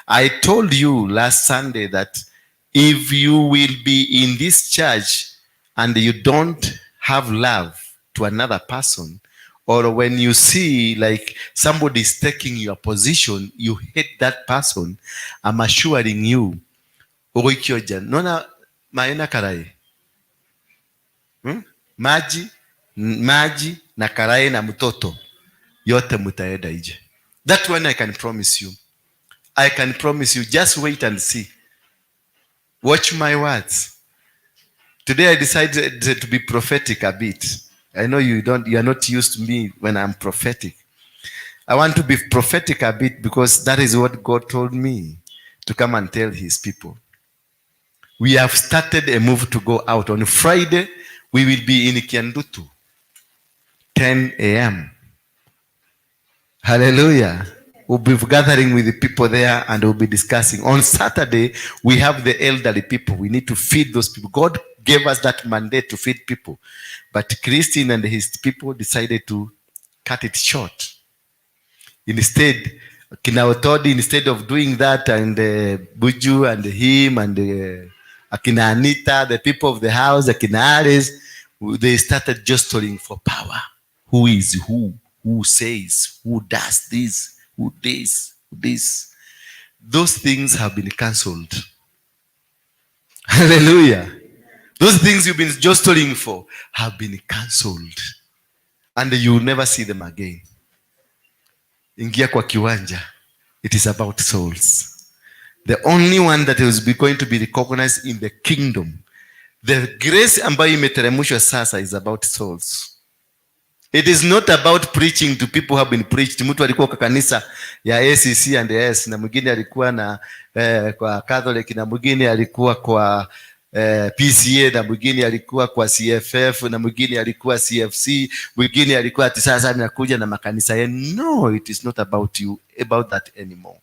[SPEAKER 1] I told you last Sunday that if you will be in this church and you don't have love to another person, or when you see like somebody is taking your position, you hate that person, I'm assuring you, nona maena karai. Maji na karai na mtoto yote mutaenda ije. That one I can promise you. I can promise you. Just wait and see. Watch my words. Today I decided to be prophetic a bit. I know you are not used to me when I'm prophetic. I want to be prophetic a bit because that is what God told me to come and tell his people. We have started a move to go out. On Friday, we will be in Kiandutu, 10 a.m. Hallelujah. We'll be gathering with the people there and we'll be discussing. On Saturday, we have the elderly people. We need to feed those people. God gave us that mandate to feed people. But Christine and his people decided to cut it short. Instead, Kina Otodi, instead of doing that, and Buju and him and Akina Anita, the people of the house, Akina Ares, they started gesturing for power. Who is who? Who says? Who does this? Who this? Who this? Those things have been cancelled. Hallelujah. Those things you've been gesturing for have been cancelled. And you will never see them again. Ingia kwa kiwanja. It is about souls. The only one that is going to be recognized in the kingdom. The grace ambayo imeteremshwa sasa is about souls. It is not about preaching to people who have been preached. Mtu alikuwa kwa kanisa ya ACC and S, na mwingine alikuwa na kwa Catholic, na mwingine alikuwa kwa PCA, na mwingine alikuwa kwa CFF, na mwingine alikuwa CFC, mwingine alikuwa ati sasa anakuja na makanisa ya. No, it is not about you, about that anymore.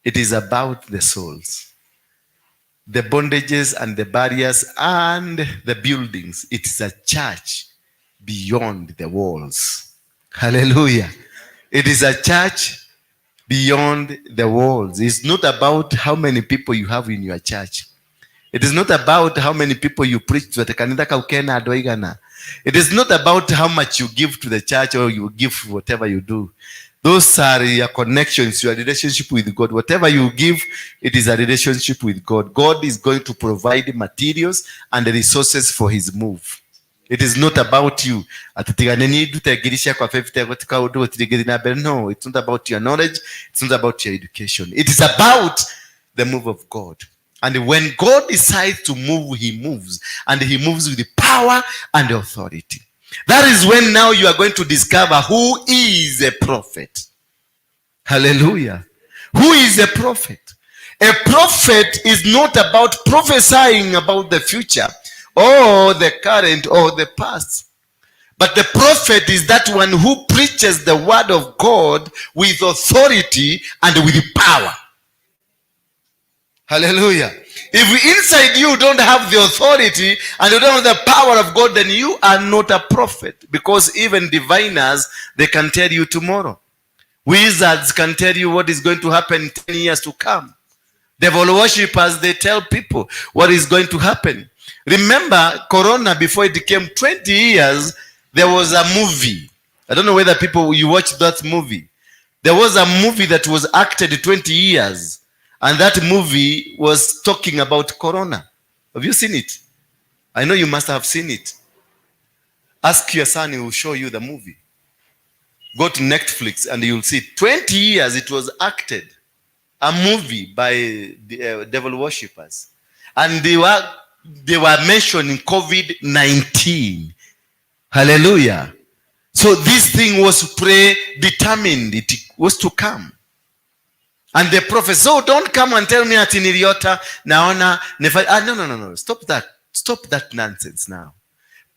[SPEAKER 1] It is about the souls. The bondages and the barriers and the buildings. It is a church beyond the walls. Hallelujah. It is a church beyond the walls. It's not about how many people you have in your church. It is not about how many people you preach to. It is not about how much you give to the church or you give whatever you do. Those are your connections, your relationship with God. Whatever you give, it is a relationship with God. God is going to provide materials and the resources for his move. It is not about you. No, it's not about your knowledge. It's not about your education. It is about the move of God. And when God decides to move, he moves. And he moves with the power and authority. That is when now you are going to discover who is a prophet. Hallelujah. Who is a prophet? A prophet is not about prophesying about the future or the current or the past. But the prophet is that one who preaches the word of God with authority and with power. Hallelujah. If inside you don't have the authority and you don't have the power of God, then you are not a prophet. Because even diviners, they can tell you tomorrow. Wizards can tell you what is going to happen in 10 years to come. Devil worshippers, they tell people what is going to happen. Remember, Corona, before it came 20 years, there was a movie. I don't know whether you watched that movie. There was a movie that was acted 20 years. And that movie was talking about Corona. Have you seen it? I know you must have seen it. Ask your son, he will show you the movie. Go to Netflix and you'll see 20 years it was acted. A movie by the devil worshippers. And they were mentioning COVID-19. Hallelujah. So this thing was predetermined. It was to come. And the prophet, so don't come and tell me ati niliota naona no. Stop that nonsense now.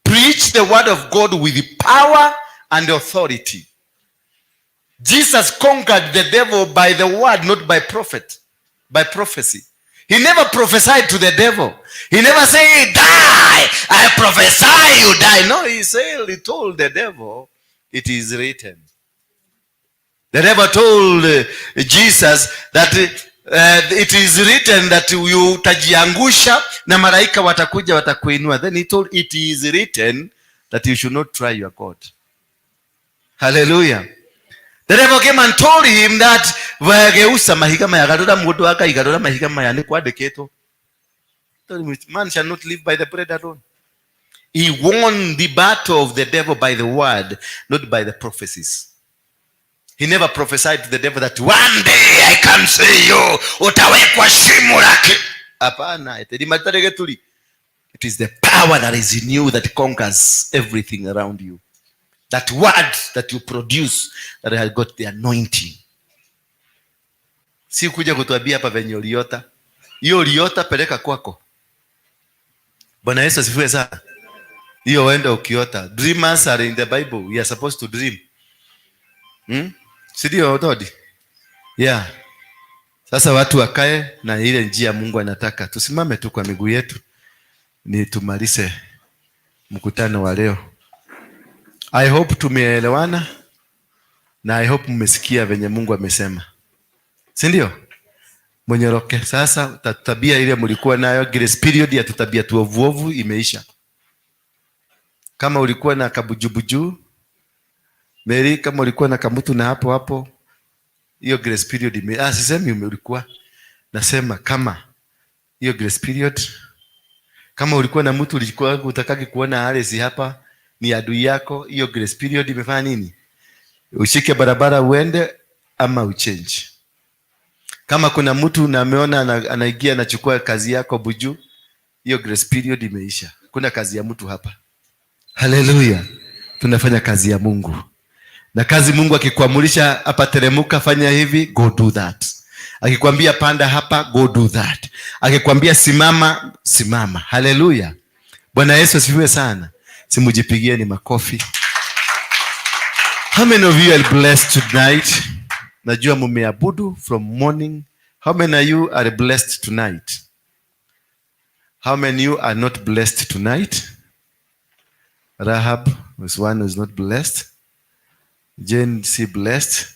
[SPEAKER 1] Preach the word of God with power and authority. Jesus conquered the devil by the word, not by prophecy. He never prophesied to the devil. He never said, die, I prophesy you die. No, he told the devil, it is written. The devil told Jesus that it is written that you utajiangusha na malaika watakuja watakuinua. Then he told, it is written that you should not try your God. Hallelujah. The devil came and told him that vageusa mahiga mayagarura mundu akaigarura mahiga maya ni kwandikitwo. Man shall not live by the bread alone. He won the battle of the devil by the word, not by the prophecies. He never prophesied to the devil that one day I can see you, utawekwa shimo lake. Hapana, it is the power that is in you that conquers everything around you. That word that you produce that has got the anointing. Si kuja kutuambia hapa venye uliota. Hiyo uliota peleka kwako. Bwana Yesu asifiwe sana. Hiyo wenda ukiota. Dreamers are in the Bible. We are supposed to dream. Sidio Ododi? Yeah. Sasa watu wakae na ile njia Mungu anataka. Tusimame tu kwa miguu yetu. Ni tumalize mkutano wa leo. I hope tumeelewana na I hope mmesikia venye Mungu amesema. Si ndio? Mwenyoroke. Sasa tabia ile mlikuwa nayo grace period ya tutabia tuovuovu imeisha. Kama ulikuwa na kabujubuju, Mary, kama ulikuwa na kamutu na hapo hiyo grace period sisemi ulikuwa. Nasema kama hiyo grace period, kama ulikuwa na mtu ulikuwa utakaki kuona Alice hapa ni adui yako, hiyo grace period imefanya nini? Ushike barabara uende ama uchange. Kama kuna mtu na ameona anaingia anachukua kazi yako buju, hiyo grace period imeisha. Kuna kazi ya mtu hapa. Hallelujah. Tunafanya kazi ya Mungu. Na kazi Mungu akikuamulisha hapa teremuka fanya hivi, go do that. Akikwambia panda hapa, go do that. Akikwambia simama. Hallelujah. Bwana Yesu asifiwe sana. Simujipigieni makofi. How many of you are blessed tonight? Najua mumeabudu from morning. How many of you are blessed tonight? How many of you are not blessed tonight? Rahab was one who is not blessed. Jane, see blessed.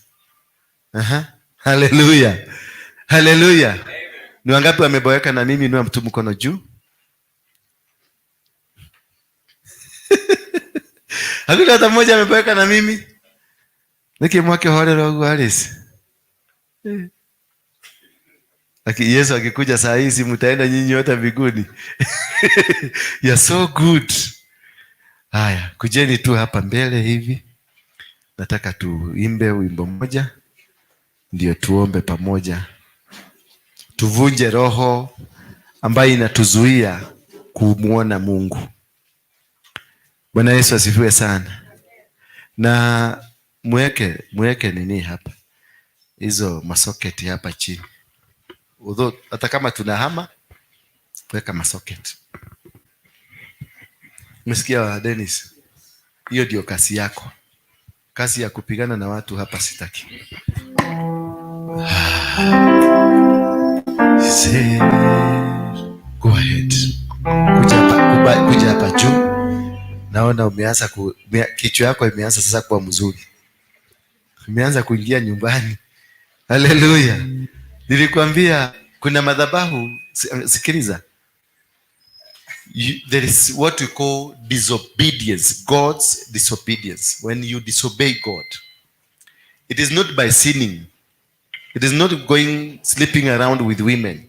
[SPEAKER 1] Hallelujah. Hallelujah. Ni wangapi wameboeka na mimi? Inua mtu mkono juu. Hakuna hata mmoja ameboeka na mimi. Nikimwake hole rogu Alice. Yesu akikuja saa hizi mtaenda nyinyi wote mbinguni. You're so good. Haya, kujeni tu hapa mbele hivi. Nataka tuimbe wimbo mmoja. Ndio tuombe pamoja. Tuvunje roho ambayo inatuzuia kumuona Mungu. Bwana Yesu asifiwe sana. Na mweke nini hapa? Hizo masoketi hapa chini. Hata kama tunahama, weka masoketi. Umesikia Dennis? Hiyo ndio kazi yako. Kazi ya kupigana na watu hapa sitaki. Go ahead. Kuja hapa juu. Naona umeanza kichwa yako imeanza sasa kuwa mzuri. Umeanza kuingia nyumbani. Hallelujah. Nilikwambia kuna madhabahu, sikiliza. There is what we call disobedience, God's disobedience. When you disobey God, it is not by sinning. It is not sleeping around with women.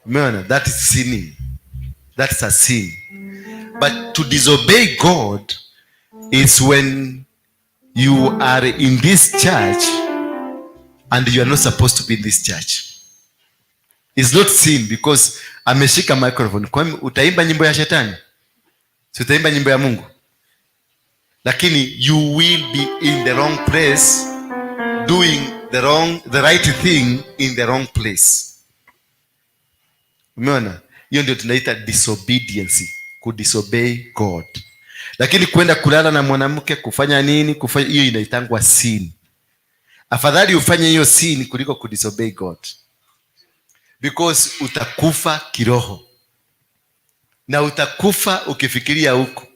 [SPEAKER 1] That is sinning. That's a sin. But to disobey God is when you are in this church and you are not supposed to be in this church. It's not sin because ameshika microphone. Kwa hiyo utaimba nyimbo ya shetani? Si utaimba nyimbo ya Mungu? Lakini you will be in the wrong place, doing the right thing in the wrong place. Umeona? Hiyo ndio tunaita disobedience, ku disobey God. Lakini kwenda kulala na mwanamke, kufanya nini, kufanya hiyo inaitangwa sin. Afadhali ufanye hiyo sin kuliko kudisobey God, because utakufa kiroho na utakufa ukifikiria huko,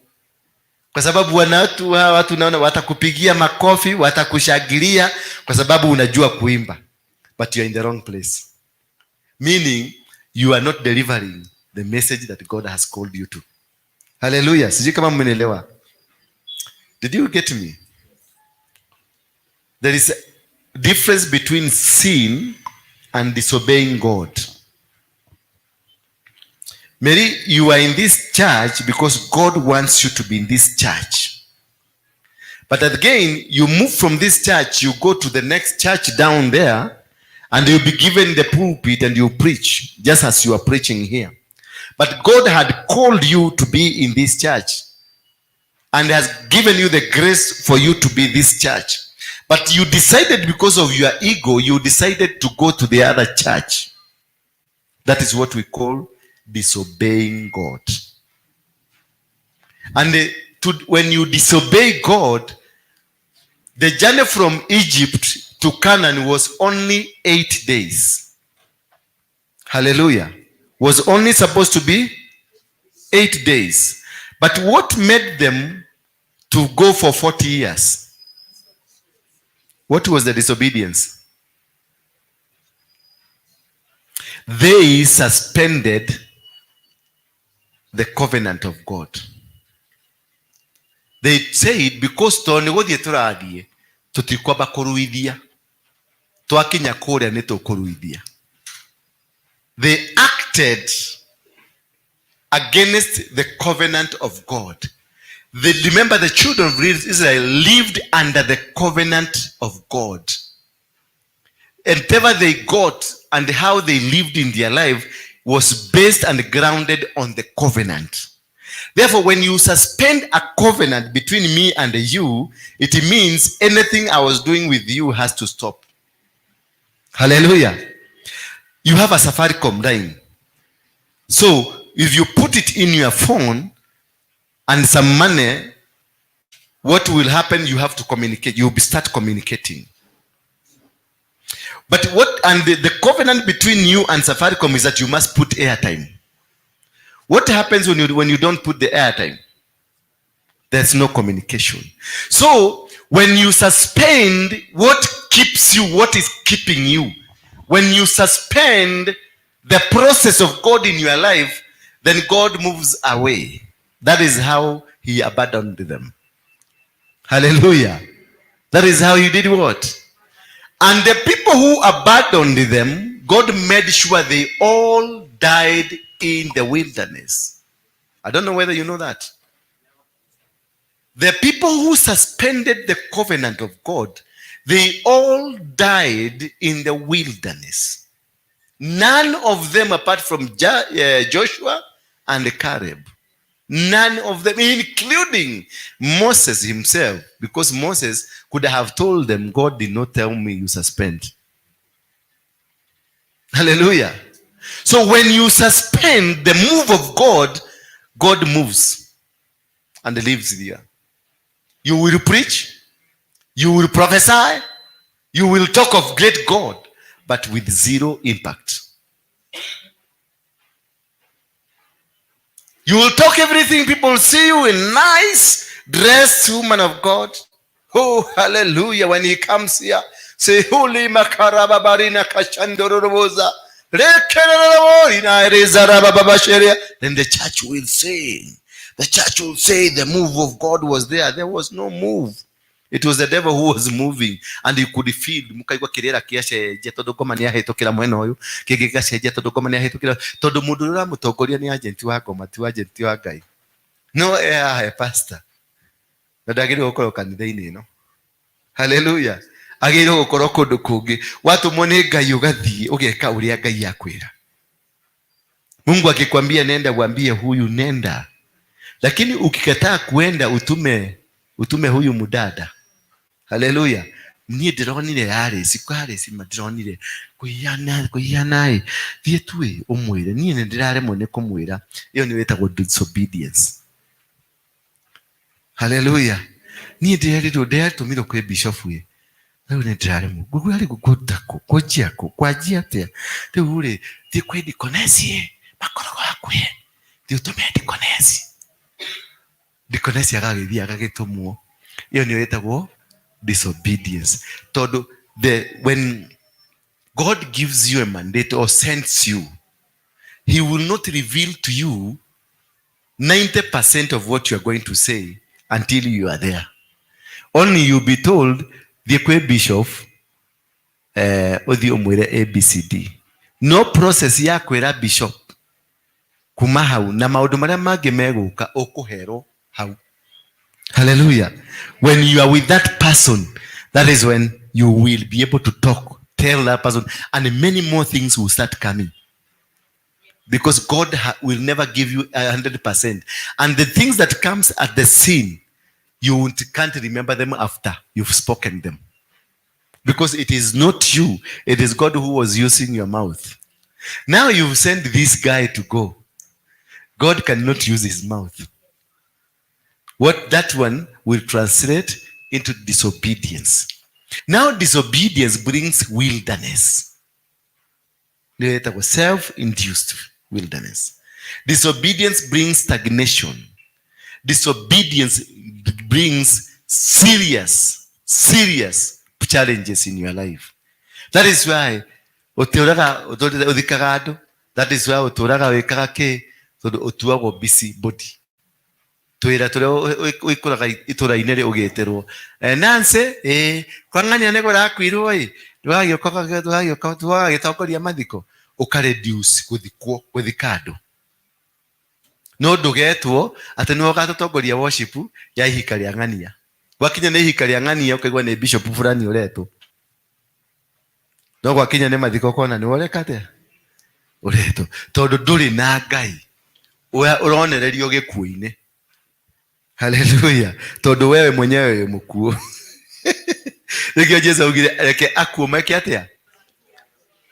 [SPEAKER 1] kwa sababu watu naona watakupigia makofi, watakushangilia kwa sababu unajua kuimba, but you are in the wrong place, meaning you are not delivering the message that God has called you to. Hallelujah. Sijui kama mmenielewa. Did you get me? There is a difference between sin and disobeying God. Mary, you are in this church because God wants you to be in this church. But again, you move from this church, you go to the next church down there, and you'll be given the pulpit and you preach, just as you are preaching here. But God had called you to be in this church and has given you the grace for you to be this church. But you decided, because of your ego, you decided to go to the other church. That is what we call disobeying God. And when you disobey God, the journey from Egypt to Canaan was only 8 days. Hallelujah. Was only supposed to be 8 days. But what made them to go for 40 years? What was the disobedience? They suspended the covenant of God. They said, because tutikwamba kuruithia twakinya kuria ni tukuruithia. They acted against the covenant of God. They, remember, the children of Israel lived under the covenant of God. And whatever they got and how they lived in their life was based and grounded on the covenant. Therefore, when you suspend a covenant between me and you, it means anything I was doing with you has to stop. Hallelujah. You have a Safaricom line. So, if you put it in your phone and some money, what will happen? You have to communicate. You will start communicating. But the covenant between you and Safaricom is that you must put airtime. What happens when you don't put the airtime? There's no communication. So when you suspend what keeps you, what is keeping you, when you suspend the process of God in your life, then God moves away. That is how he abandoned them. Hallelujah. That is how he did what? And the people who abandoned them, God made sure they all died in the wilderness. I don't know whether you know that. The people who suspended the covenant of God, they all died in the wilderness. None of them, apart from Joshua and Caleb. None of them, including Moses himself, because Moses could have told them, God did not tell me you suspend. Hallelujah. So when you suspend the move of God, God moves and lives there. You will preach, you will prophesy, you will talk of great God, but with zero impact. You will talk everything, people see you in nice dressed woman of God. Oh, hallelujah. When he comes here, say, Holy Makarababarina Kashandoroboza. Then the church will sing. The church will say the move of God was there. There was no move. It was the devil who was moving, and you could feel mukaigwa kirera kiace jetodo goma ni ahitokira mwena uyu kigigace jetodo goma ni ahitokira todo mundu ura mutongoria ni agent wa goma ti agent wa Ngai. No pastor ndagire gukoro kanitha-ini ino. Hallelujah. Agire gukoro kundu kungi watu mone Ngai ugathie ugeka uria Ngai akwira. Mungu akikwambia nenda, uambie huyu nenda, lakini ukikataa kuenda utume huyu mudada. Hallelujah. Ni ndironire yari sikware simadronire kuyana thie tuwe umwire ni ndirare mone kumwira. Iyo ni wetagwo disobedience. Hallelujah. Ni ndĩrerirwo tumiro kwĩ bishop we. Rĩu nĩ ndĩraremwo. Gugu ari gukutako kojiako kwaji atia. Rĩu rĩ thiĩ kwĩ dikonesi makorogo hakuhĩ. Thiĩ ũtũme dikonesi. Dikonesi agagĩthiĩ agagĩtũmwo. Iyo nĩyo ĩtagwo disobedience. Tondũ when God gives you a mandate or sends you, He will not reveal to you 90% of what you are going to say until you are there. Only you'll be told, the bishop, othi umwire ABCD. No process ya kwira bishop kuma hau na maundu maria mangi meguka ukuhero hau. Hallelujah. When you are with that person, that is when you will be able to talk, tell that person, and many more things will start coming. Because God will never give you 100%. And the things that comes at the scene, you can't remember them after you've spoken them. Because it is not you. It is God who was using your mouth. Now you've sent this guy to go. God cannot use his mouth. What that one will translate into disobedience. Now disobedience brings wilderness. Self-induced wilderness. Disobedience brings stagnation. Disobedience brings serious challenges in your life. That is why that is why uturaga wikaga ke otuago busy body. Twira tore oikuraga itura-inĩ rĩ ũgĩterwo Nancy kwang'ania nĩ gũrakwirwo ndwagĩtongoria mathiko ũkareduce gũthika andũ no ndũgetwo atĩ nĩwe ũgatũtongoria worship ya ihika rĩa ng'ania. Gwakinya nĩ ihika rĩa ng'ania ũkaigua nĩ bishop fulani ũretwo no gwakinya nĩ mathiko kona nĩ ũreka atĩa ũretwo tondũ ndũrĩ na Ngai ũronererio gĩkuũ-inĩ. Hallelujah. Tondũ wewe mwenyewe mũkuũ. Nĩkĩo Jesũ augire reke akuũ meke atĩa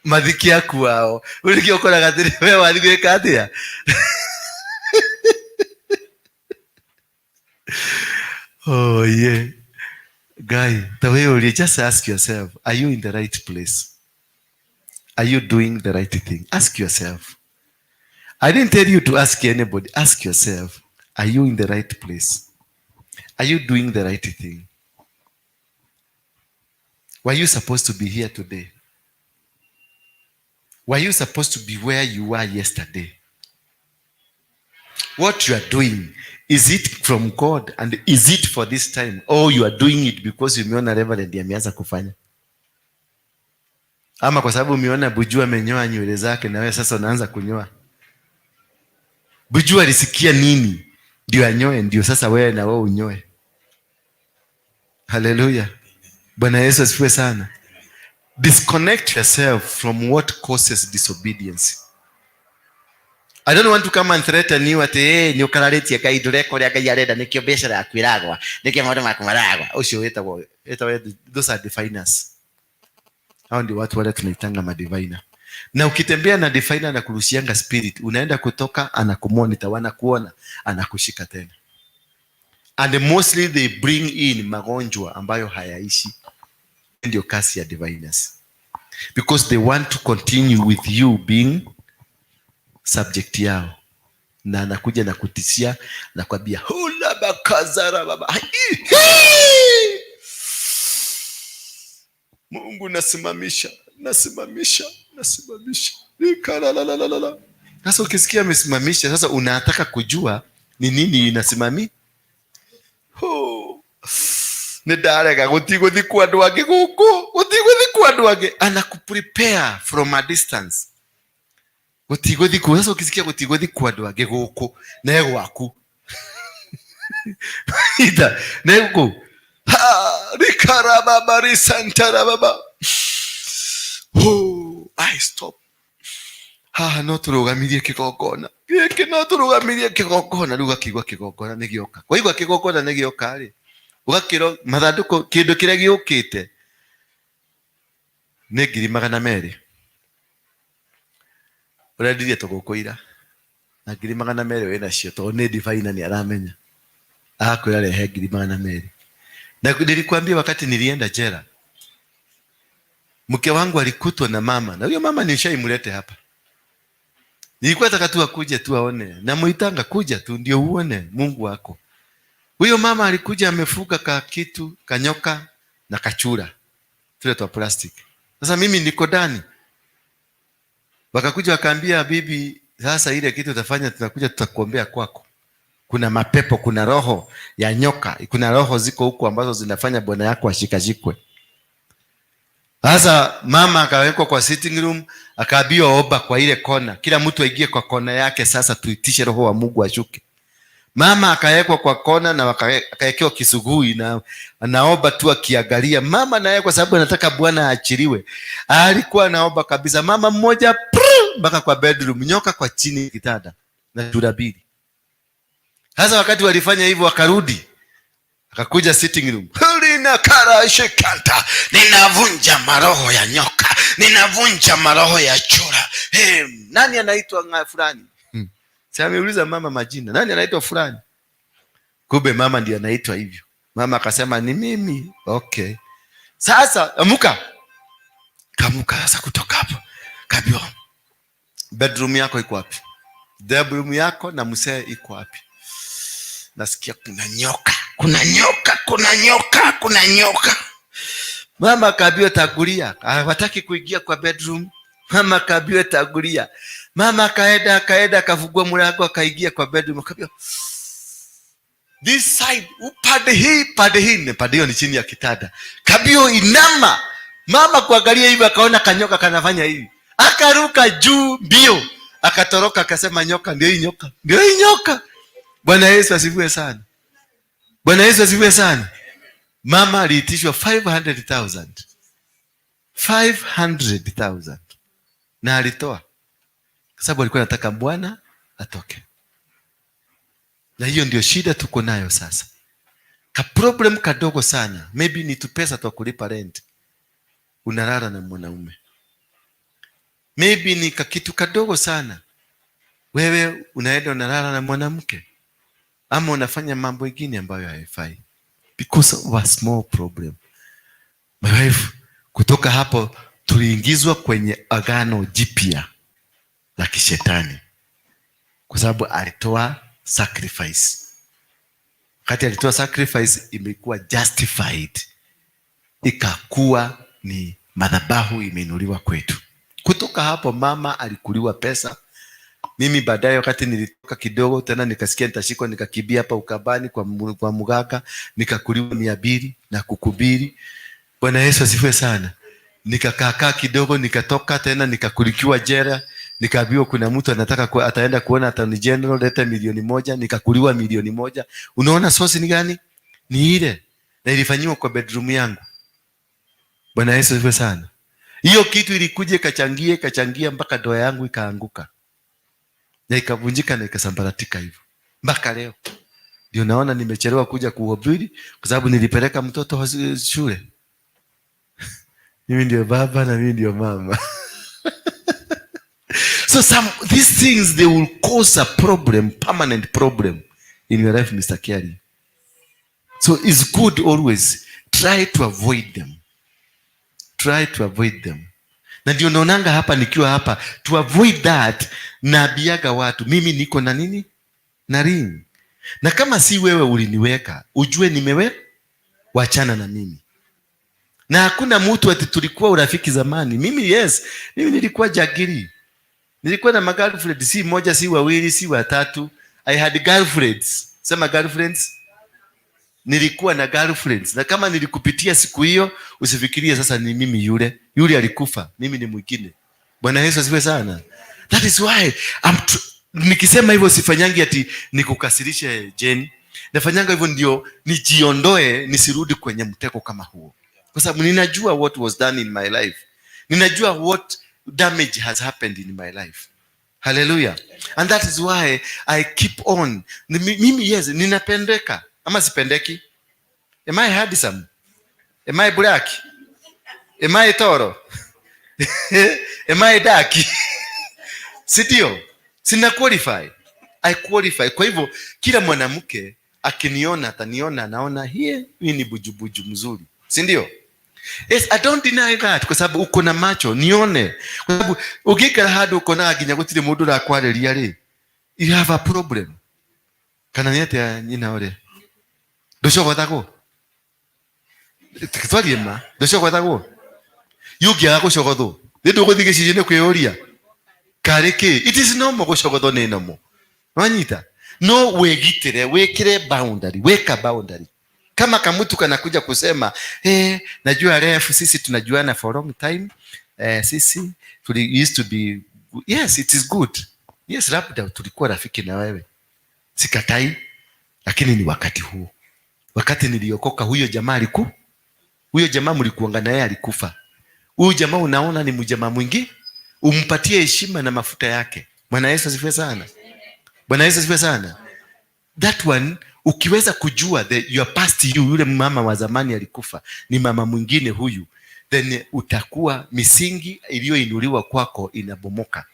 [SPEAKER 1] mathiki akuao. Nĩkĩo ũkoraga atĩ wewe wathi gwĩka atĩa. Oh yeah. Guy, the way you just ask yourself, are you in the right place? Are you doing the right thing? Ask yourself. I didn't tell you to ask anybody. Ask yourself, are you in the right place? Are you doing the right thing? Were you supposed to be here today? Were you supposed to be where you were yesterday? What you are doing, is it from God and is it for this time? Or you are doing it because umeona Reverend ameanza kufanya? Ama kwa sababu umeona Buju amenyoa nywele zake na wewe sasa unaanza kunyoa? Buju alisikia nini ndio anyoe ndio sasa wewe na wewe unyoe? Hallelujah. Bwana Yesu asifiwe sana. Disconnect yourself from what causes disobedience. I don't want to come and threaten you at ni ukararitie kai ndureka uria Ngai arenda nikio biashara yaku iragwa nikio maundu maku maragwa ucio wetagwo those are diviners. Hao ndio watu wale tunaitanga madiviner. Na ukitembea na diviner na kurushianga spirit unaenda kutoka anakumonitor wanakuona anakushika tena. And mostly they bring in magonjwa ambayo hayaishi. Ndio kasi ya diviners. Because they want to continue with you being subject yao. Na anakuja na kutishia na kwambia hula bakazara baba. Mungu nasimamisha. Nikalalalala. Sasa ukisikia amesimamisha sasa unataka kujua ni nini inasimami? Nedarega gutigothi kwa andu angi guku gutigothi kwa andu angi anakuprepare from a distance. Gutigothi kwa sasa ukisikia gutigothi kwa andu angi guku na gwaku ida nego rikara baba risantara baba I stop no turugamirie kigongona giki no turugamirie kigongona ruga kigwa kigongona nigioka kwa igwa kigongona nigioka ri ugakiro mathanduku kindu kiria giukite ni 200,000 urendirie tugukuira na 200,000 wina cio to ni divine ni aramenya Ako yale hegi limana meli. Na nilikwambia wakati nilienda jela, mke wangu alikutwa na mama, na huyo mama nishaimulete hapa. Nilikuwa nataka tu akuje tu aone, na muitanga kuja tu ndio uone Mungu wako. Huyo mama alikuja amefuga ka kitu, kanyoka na kachura. Tule twa plastic. Sasa mimi niko ndani. Wakakuja wakaambia bibi, sasa ile kitu utafanya, tunakuja tutakuombea kwako. Kuna mapepo, kuna roho ya nyoka, kuna roho ziko huko ambazo zinafanya bwana yako ashikashikwe. Sasa mama akawekwa kwa sitting room, akaambiwa omba kwa ile kona. Kila mtu aingie kwa kona yake, sasa tuitishe roho wa Mungu ashuke. Mama akawekwa kwa kona na akawekewa kisugui na anaomba tu akiangalia. Mama naye kwa sababu anataka bwana aachiliwe, alikuwa anaomba kabisa. Mama mmoja mpaka kwa bedroom, nyoka kwa chini kitanda na durabili. Sasa wakati walifanya hivyo wakarudi, akakuja sitting room. Hulina kara shekanta, ninavunja maroho ya nyoka, ninavunja maroho ya chura. Nani anaitwa fulani? Sasa ameuliza mama majina. Nani anaitwa fulani? Kumbe mama ndiye anaitwa hivyo. Mama akasema ni mimi. Okay. Sasa amuka. Kamuka sasa kutoka hapo. Kabio. Bedroom yako iko wapi? Bedroom yako na msee iko wapi? Nasikia kuna nyoka. Kuna nyoka, kuna nyoka, kuna nyoka. Mama kabio tagulia. Hawataki kuingia kwa bedroom. Mama kabio tagulia. Mama akaenda akafungua mlango akaingia kwa bedroom. Akabio, this side, pande hiyo ni chini ya kitanda. Kabio inama. Mama kuangalia hivi akaona kanyoka kanafanya hivi. Akaruka juu mbio. Akatoroka akasema nyoka, ndio hii nyoka. Ndio hii nyoka. Bwana Yesu asifiwe sana. Bwana Yesu asifiwe sana. Mama aliitishwa 500,000. 500,000. Na alitoa. Kwa sababu alikuwa anataka bwana atoke. Na hiyo ndio shida tuko nayo sasa. Ka problem kadogo sana. Maybe ni tu pesa tu kulipa rent. Unalala na mwanaume. Maybe ni kitu kadogo sana. Wewe unaenda unalala na mwanamke. Ama unafanya mambo mengine ambayo haifai. Because of a small problem. My wife, kutoka hapo tuliingizwa kwenye agano jipya la kishetani. Kwa sababu alitoa sacrifice. Wakati alitoa sacrifice imekuwa justified. Ikakuwa ni madhabahu imeinuliwa kwetu. Kutoka hapo mama alikuliwa pesa. Mimi baadaye wakati nilitoka kidogo tena nikasikia nitashikwa, nikakibia hapa Ukambani kwa mganga, nikakuliwa 200 na kukubiri. Bwana Yesu asifiwe sana. Nikakaa kidogo nikatoka tena nikakulikiwa jela. Nikaambiwa kuna mtu anataka ataenda kuona Attorney General, leta 1,000,000, nikakuliwa 1,000,000. Unaona sosi ni gani? Ni ile. Na ilifanywa kwa bedroom yangu. Bwana Yesu asifiwe sana. Hiyo kitu ilikuja ikachangia mpaka ndoa yangu ikaanguka. Na ikavunjika na ikasambaratika hivyo. Mpaka leo. Ndio naona nimechelewa kuja kuhubiri kwa sababu nilipeleka mtoto shule. Mimi ndio baba na mimi ndio mama. So these things, they will cause a problem, permanent problem in your life, Mr. Kerry. So it's good always. Try to avoid them. Try to avoid them. Na ndio naonanga hapa nikiwa hapa, to avoid that, naambiaga watu, mimi niko na nini? Na ring. Na kama si wewe uliniweka, ujue wachana na mimi. Na hakuna mtu ati tulikuwa urafiki zamani. Mimi nilikuwa jagiri. Nilikuwa na girlfriend, si moja, si wawili, si watatu. I had girlfriends. Sema girlfriends. Nilikuwa na girlfriends. Na kama nilikupitia siku hiyo, usifikirie sasa ni mimi yule. Yule alikufa, mimi ni mwingine. Bwana Yesu asifiwe sana. That is why nikisema hivyo sifanyangi ati nikukasirishe Jane. Nafanyanga hivyo ndio nijiondoe, nisirudi kwenye mtego kama huo. Kwa sababu ninajua what was done in my life. Ninajua what damage has happened in my life. Hallelujah. And that is why I keep on. Mimi ninapendeka. Ama sipendeki? Am I handsome? Am I black? Am I toro? Am I dark? Sitio. Sina qualify. I qualify. Kwa hivyo kila mwanamke Akiniona ataniona naona hii ni bujubuju mzuri, si ndio? Yes, I don't deny that, kwa sababu uko na macho nione, kwa sababu ugikara hadu uko na ginya gutire mundu rakwareria ri, you have a problem. Kana niete nyina ore nducogothago tikitwarima nducogothago yugiaga gucogothwo ndu guthige cicine kwioria kariki. It is normal gucogothwo ni normal, wanyita no wegitire, wekire boundary, weka boundary. Kama kamutu kanakuja kusema najua refu, sisi tunajuana for a long time, sisi used to be, yes it is good, yes labda tulikuwa rafiki na wewe, sikatai, lakini ni wakati huo, wakati niliokoka huyo jamaa mlikuanga naye alikufa. Huyo jamaa unaona ni mjamaa mwingi, umpatie heshima na mafuta yake. Bwana Yesu asifiwe sana. Bwana Yesu asifiwe sana. That one ukiweza kujua your past you, yule mama wa zamani alikufa, ni mama mwingine huyu, then utakuwa misingi iliyoinuliwa kwako inabomoka.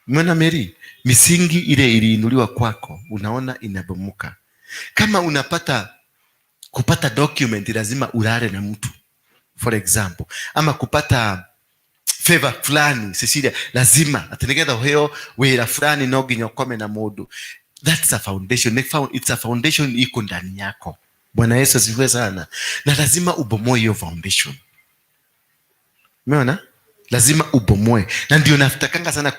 [SPEAKER 1] Mwana Mary, misingi ile iliinuliwa kwako unaona inabomoka. Kama kupata document lazima ulale na mtu, for example, ama kupata favor fulani Cecilia lazima atenegeza hiyo wira fulani no ginya ukome na mundu. That's a foundation. It's a foundation iko ndani yako. Bwana Yesu asifiwe sana. Na lazima ubomoe hiyo foundation. Umeona? Lazima ubomoe. Na ndio nafutakanga sana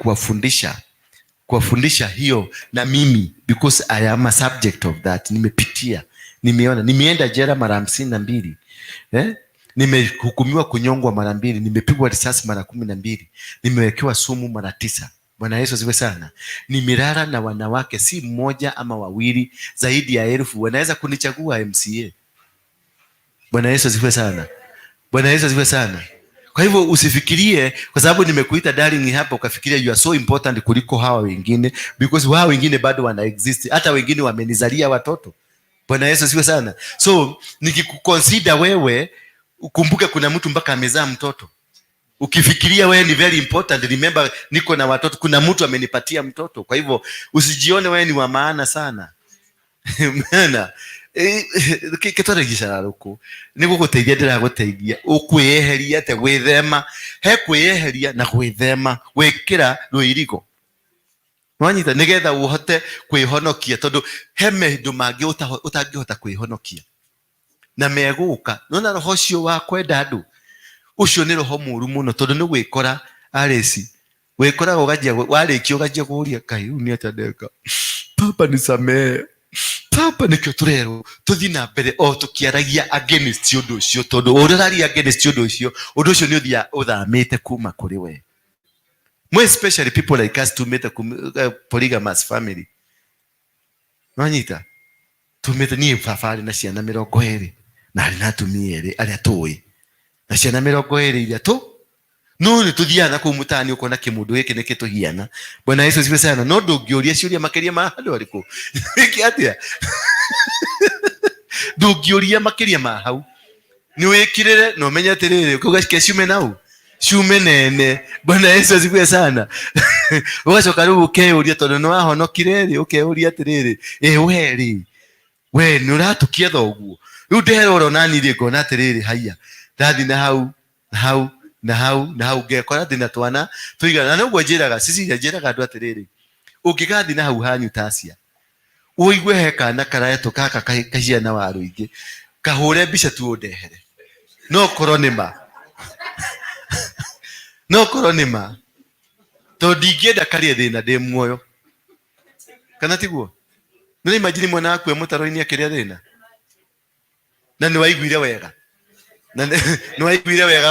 [SPEAKER 1] kuwafundisha hiyo na mimi, because I am a subject of that. Nimepitia, nimeona, nimeenda jela mara 52. Nimehukumiwa kunyongwa mara 2, nimepigwa risasi mara 12, nimewekewa sumu mara 9. Bwana Yesu asifiwe sana. Nimelala na wanawake si mmoja ama wawili, zaidi ya 1000 wanaweza kunichagua MCA. Bwana Yesu asifiwe sana. Bwana Yesu asifiwe sana. Kwa hivyo usifikirie kwa sababu nimekuita darling hapa ukafikiria you are so important kuliko hawa wengine, because hawa wengine bado wana exist. Hata wengine wamenizalia watoto. Bwana Yesu asifiwe sana. So nikikuconsider wewe, ukumbuke kuna mtu mpaka amezaa mtoto. Ukifikiria wewe ni very important, remember niko na watoto, kuna mtu amenipatia mtoto. Kwa hivyo usijione wewe ni wa maana sana. Maana kitore gicararuku niguo guteithia ndiraguteithia ukwiyeheria te gwithema he kwiyeheria na gwithema wikira ruirigo wanyita nigetha uhote kwihonokia, tondu he mehindu mangi utangihota kwihonokia na meguka nona roho cio wa kwenda andu ucio ni roho muru muno, tondu ni gwikora aresi wikora ugajia warikio ugajia kuria kai uni atandeka papa nisamee papa nikyo turero tuthi na mbere o tukiaragia against undu ucio, tondu urararia against undu ucio ni uthia uthamite kuma kuri we. More especially people like us tumete polygamous family. Wanyita tumete ni fafari na ciana 20 na ari na atumia eri aria tuwi na ciana 20 iria tu no ni tuthiana ku mutani ukona kimundu giki nikituhiana. Bwana Yesu asifiwe sana. No ndungioria ciuria makiria ma handu ariku iki atia ndungioria makiria ma hau ni wikirire no menya atiriri kugashike ciume nau ciume nene. Bwana Yesu asifiwe sana. Ugacoka riu ukeuria tondu ni wahonokire ri ukeuria atiriri we ni uratukia thoguo riu nderora nani ri ngona atiriri haiya ndathi na hau ngekora thina twana tuigana. Na niguo njiraga sisi njiraga andu atiriri ungigathi na hau hanyu tacia uigue heka na karaeto kaka kahia na waruingi kahure mbica tu undehere no koronima to ndigienda karie thina ndi muoyo kana tiguo. Nani imagine mwana waku emutaro-ini akiria thina na ni waiguire wega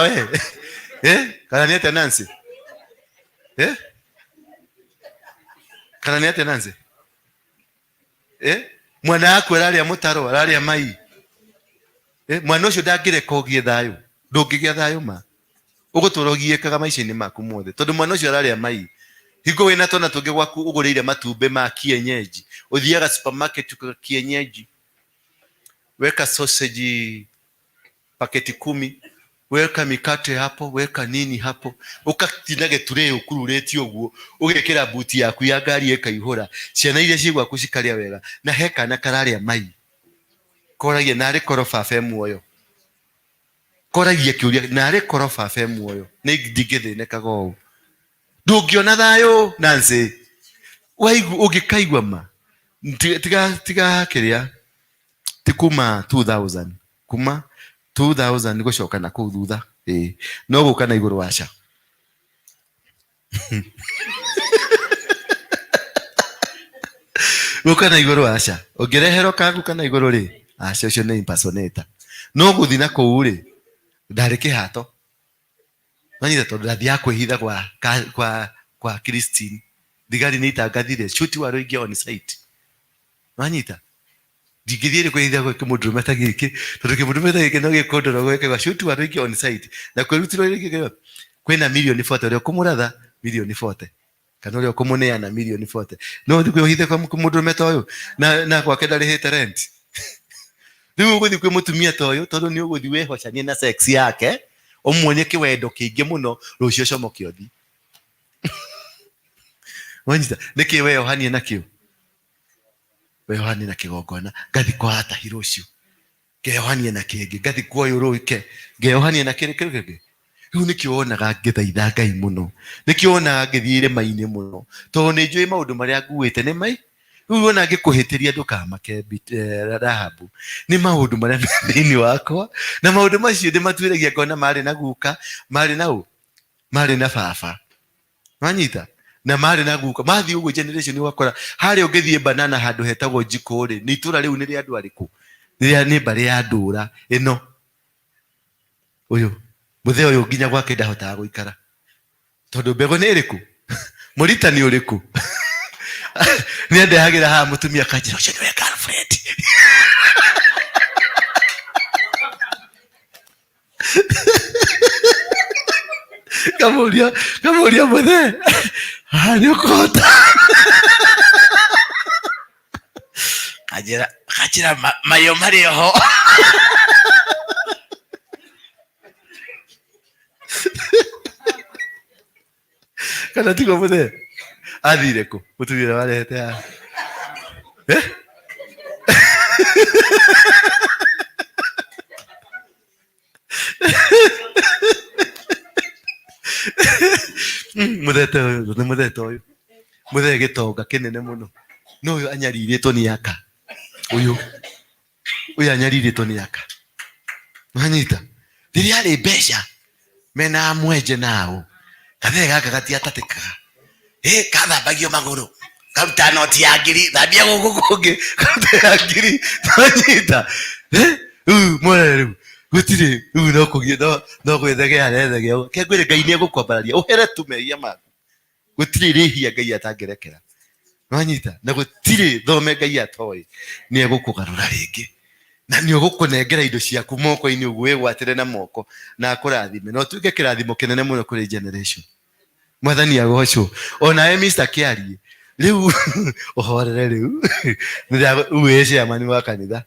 [SPEAKER 1] we kana ni Nancy kana ni Nancy mwana waku araria mutaro araria mai mwana ucio ndangireka ugie thayu ndungigia thayu ma uguturogie kaga maica-ini maku mothe tondu mwana ucio araria mai. Hingo wina tona tungi gwaku uguriire matumbe ma kienyeji, uthiaga supermarket ukaga kienyeji, weka sausage paketi 10 weka mikate hapo, weka nini hapo, ukatinage ture ukurureti uguo, ugekira buti yaku ya ngari ekaihura, ciana iria cigwa kucikaria wega, na heka na kararia mai koragia nare korofa fe muoyo, koragia kiuria nare korofa fe muoyo, ni ndingithinekaga ũũ, ndũngiona thayo Nancy waigu ugikaigwa ma tiga kiria tikuma 2000 kuma 2000 gucoka na kuu thutha no guka na iguru waca guka na iguru waca ungirehero kangu kana iguru ri acio cio ni impersonator no guthi na kuu ri ndari kihato manyita tondu ndathia kwihitha kwa Christine thigari ni itangathire shuti waruinge on site manyita digithire kwihitha kwa kimundurume ta giki tondu kimundurume ta giki no gikondoro gwekega shuti waruinge on site na kwirutiro rigi kwina milioni 40 uri kumuratha milioni 40 kana uri kumuneana milioni 40 no thi kwihitha kwa kimundurume ta uyu na gwake ndarihite rent riu uguthi kwi mutumia ta uyu tondu ni uguthi wehocanie na sex yake umuonye kiwendo kingi muno rucio comoke othi wanyita niki weyohanie nakio weyohanie na kigongona ngathi kwa hata hirocio ngeyohanie na kingi ngathi kwa yuruike ngeyohanie na kirikirige riu nikio wonaga ngithaitha Ngai muno nikio wonaga ngithire maini muno tondu ni njui maundu maria nguite ni mai riu wona ngikuhitiria ndukamake Rahabu ni maundu maria thini wakwa na maundu macio ndimatuiragia ngona mari na guka mari na baba wanyita na mari na guka mathi uguo generation wakora hari ungithie banana handu hetagwo Njikuri ni itura riu ni ri andu ariku ni bari ya NDURA ino uyu muthee uyu nginya gwake ndahotaga guikara tondu mbego ni iriku muritani uriku ni andehagira ha mutumia kanjira ucio niwe girlfriend kamuria muthee ni ukota kanjira mayo mario ho kana tigo muthee athire ku mutumia warehete ha muthete uyu muthee gitonga kinene muno no uyu anyariritwo ni aka uyu anyariritwo ni aka wanyita riria ari mbeca mena mwenje nao kathee gaka gatiatatikaga kathambagio maguru karuta noti ya ngiri thambia guku kungi karuta ya ngiri wanyita mwana riu gutire riu no kugia no gwethegea arethegea ke ngwire Ngai ni egukwambararia uhere tumehia maku gutire rihia Ngai atangerekera wanyita na gutire thome Ngai atoi ni egukugarura ringi na ni ugukunengera indo ciaku moko-ini uguo wigwatire na moko na akurathime no tuge kirathimo kinene muno kuri generation mwathani agocwo ona Mr. Kiarie riu uhorere riu nira uwece amani wa kanitha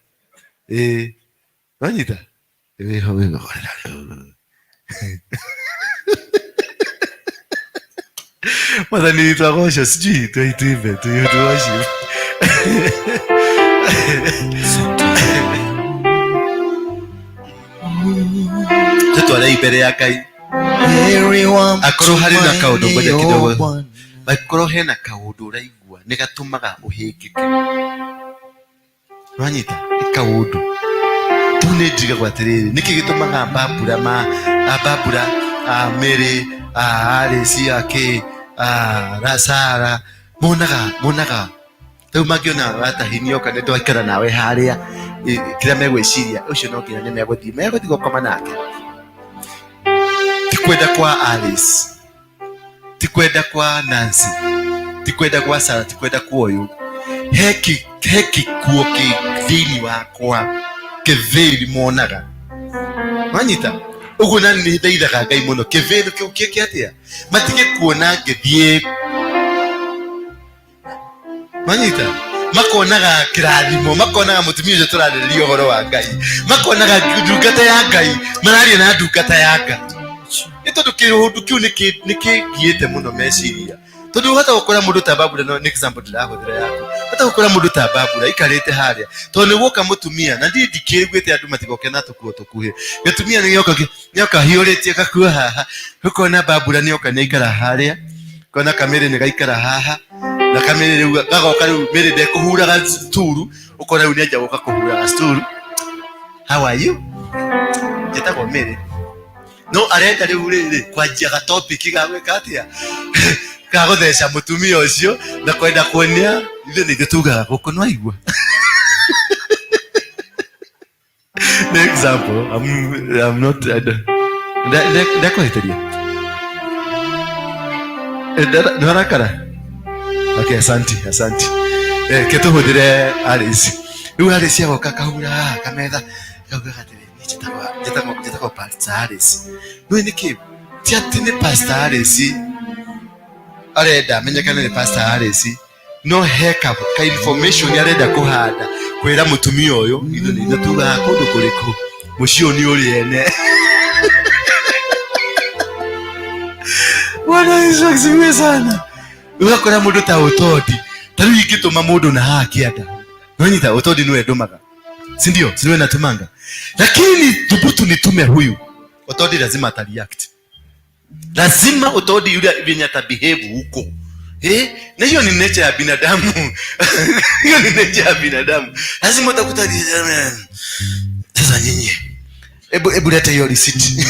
[SPEAKER 1] wanyita weho uhorera riu mwathani twagocwo sijui tuituive tuwashi tutware imbere ya Ngai akorwo hari na kaundu mbere kidogo akorwo hena kaundu uraigua ni gatumaga uhingike wanyita kaundu tune ndiga gwatiriri niki gitumaga babura Mary Alice yake Rasara monaga tau magiona watahinio kana ndwaikara nawe haria kira megwiciria ucio no nginya ni meguthi gukoma nake tikwenda kwa Alice tikwenda kwa Nancy tikwenda kwa Sarah tikwenda kwa uyu heki kuo kithini wakwa kithiri monaga wanyita uguo na ni thaithaga Ngai muno kithiri kiu kiki atia matige kuona ngithie wanyita makonaga kirathimo, makonaga mutumia ucio turarĩrĩria ũhoro wa Ngai, makonaga ndungata ya Ngai, mararia na ndungata ya Ngai. Nĩ tondũ kĩũndũ kĩu nĩkĩgiĩte mũno meciria. Tondũ hata gũkora mũndũ ta Babura, no nĩ example ndĩrahũthĩra yako, hata gũkora mũndũ ta Babura ikarĩte harĩa, tondũ nĩgũka mũtumia, na ndikĩiguĩte andũ matigoke na tũkuo tũkuhĩ. Gĩtumia nĩgĩoka hiũrĩtie gakuo haha, ũkona Babura nĩoka nĩaikara harĩa, ũkona Kamĩrĩ nĩgaikara haha, na Kamĩrĩ rĩu gagoka rĩu Mĩrĩ ndekũhuraga sturu, ũkona rĩu nĩanjia gũka kũhuraga sturu. How are you? Njĩtagwo Mĩrĩ. No arenda rĩu rĩrĩ kwanjia gatopiki ga gwĩka atĩa gagũtheca mũtumia ũcio na kwenda kuonia ithuĩ nĩ tugaga gũkũ no aigua. The example, I'm not ndakũhĩtĩria nĩwarakara. Okay, asante ke tũhũthĩre Alice. Rĩu Alice agoka kahura kametha kauga atĩrĩ njĩtagwo Pastor Alice. No nĩkĩ ti atĩ nĩ Pastor Alice arenda menyekane nĩ Pastor Alice, no heka ka information arenda kũhanda kwĩra mũtumia ũyũ ithuĩ nĩ tugaga kũndũ kũrĩkũ mũciĩ ũyũ nĩ ũrĩ ene. Bwana Yesu asifiwe sana. Ũgakora mũndũ ta Ũtodi, ta rĩu ingĩtũma mũndũ na haha kĩanda, nonyita Ũtodi nĩwe ndũmaga, si ndio? Si nĩwe natumanga, lakini thubutu nitume huyu Ũtodi lazima atareact, lazima Ũtodi yule vyenye atabehave huko. Na hiyo ni nature ya binadamu. Hiyo ni nature ya binadamu, lazima utakuta sasa nyinyi hebu leta hiyo receipt.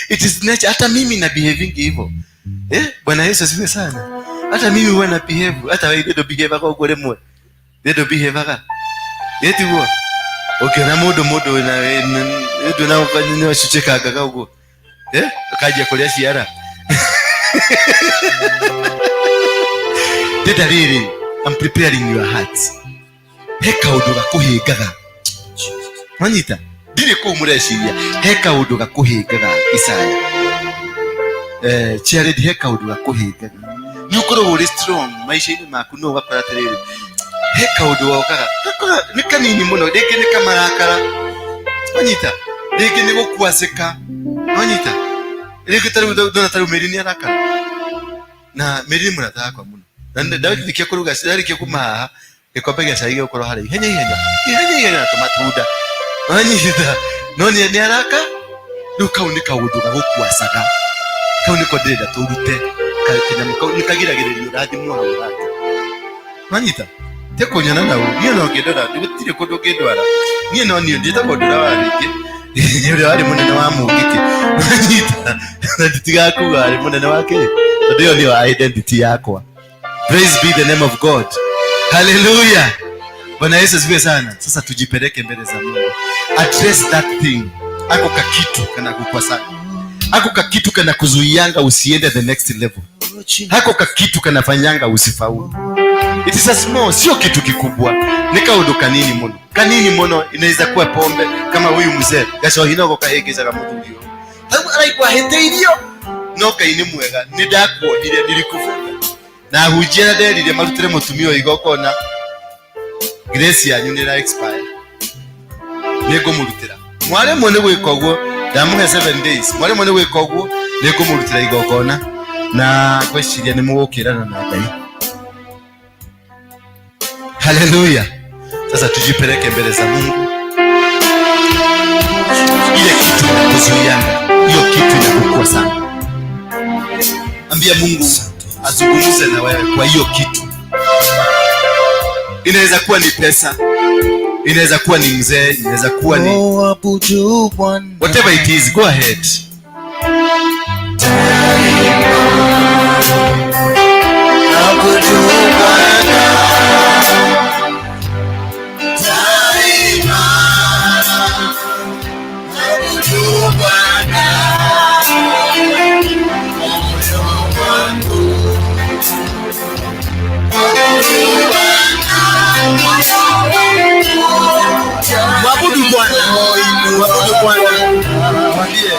[SPEAKER 1] It is nature. Hata mimi na behaving hivyo. Bwana Yesu asifiwe sana. Hata mimi huwa na behave, hata wewe ndio behave kwa kule mwe. Ndio behave ka. Yeti huwa. Okay, na modo na ndio na ukanywa washicheka kaka huko. Akaje kulia siara. Did really, I'm preparing your heart. Heka udoga kuhigaga. Manita, dile ko mureciria. Heka udoga kuhigaga Isaya. Chiari heka udoga kuhigaga. Nukoro uri strong, maisha-ini maku no gakora terere. Heka udoga ukaga. Ni kanini muno, rĩngĩ nĩ kamarakara. Manita, rĩngĩ nĩ gũkwasĩka. Manita, rĩngĩ taru Mĩrĩ nĩ arakara. Na Mĩrĩ mũrataka kwa muno. Na Daudi ndikia kuruga sidari kia kumaha ikombe gya cai gukoro hari ihenya na tomatunda anyita no ni araka duka unika uduga gukwasaga kauni ko ndenda turute kanya muko nikagiragiririo radi mu hawo radi anyita te kunyana nawo niyo no ngedora ndibutire ko ndogedwara niyo no niyo ndita ko ndora warike niyo ari munene wa mugiki anyita nditiga kuga ari munene wake ndio ni identity yakwa. Praise be the name of God. Hallelujah. Bwana Yesu asifiwe sana. Sasa tujipeleke mbele za Mungu. Address that thing. Ako kakitu kana kukwasana. Ako kakitu kana kuzuianga usiende the next level. Ako kakitu kana fanyanga usifaulu. It is a small, sio kitu kikubwa. Nika udoka nini mono. Kanini mono inaweza kuwa pombe kama huyu mzee. Gasho hinoko kahegeza kama mtu hiyo. Alaikuwa heteirio. Noka ini mwega. Nidakwo ile nilikufunga. Na hujia derire marutire mutumio igokona grace yanyu nira expire nego murutira mware mone gwikogwo ndamuhe 7 days mware mone gwikogwo nego murutira igokona na kweshiria ni mugukirana na Ngai. Hallelujah. Sasa tujipeleke mbele za Mungu. Ile kitu inakuzuianga, hiyo kitu inakukua sana. Ambia Mungu azungumze na wewe kwa hiyo kitu. Inaweza kuwa ni pesa, inaweza kuwa ni mzee, inaweza kuwa ni whatever it is. Go ahead. Mwabudu Bwana. Mwambie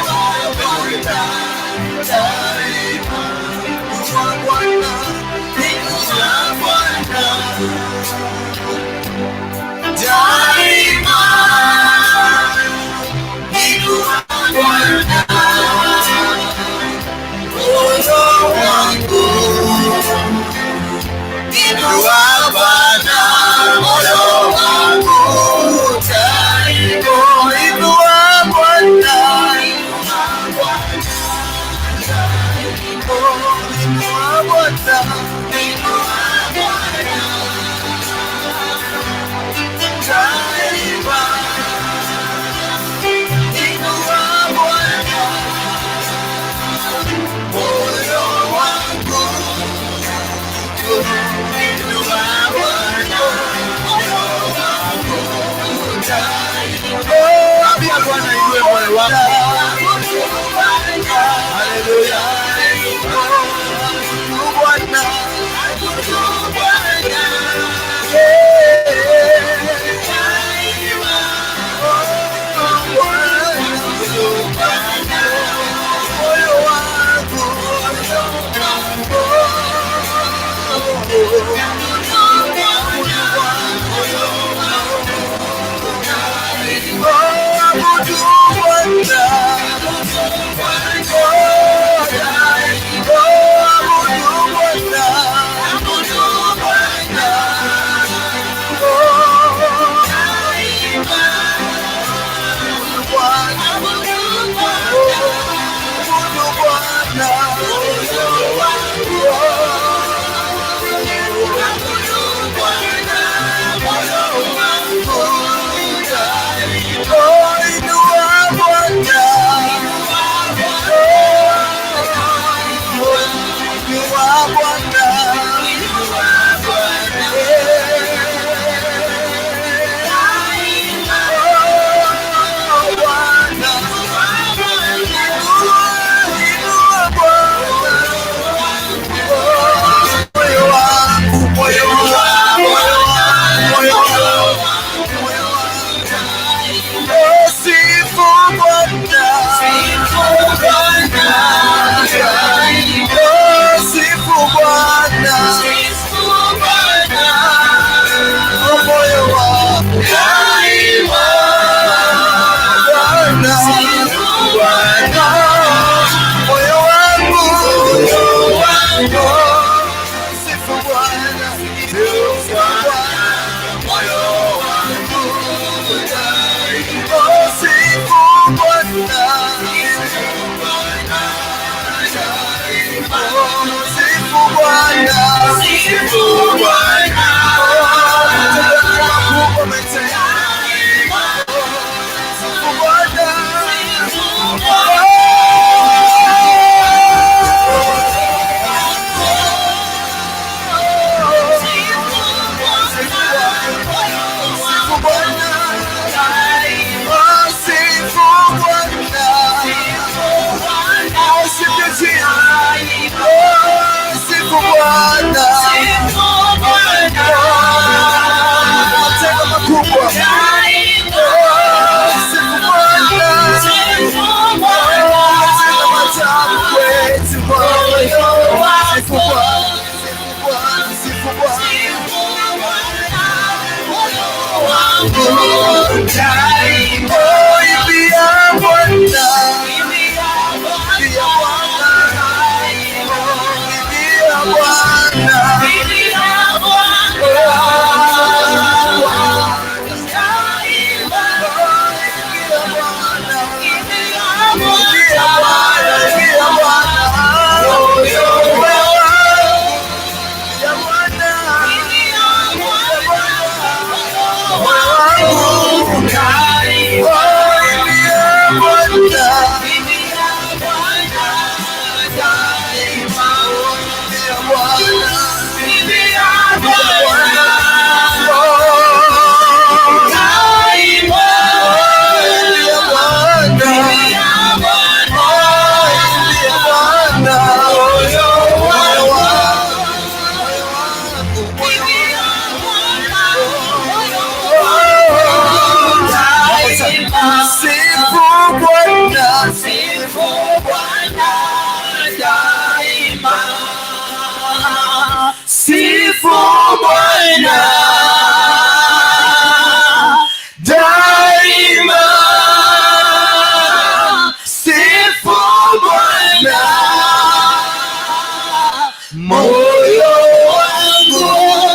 [SPEAKER 2] moyo wangu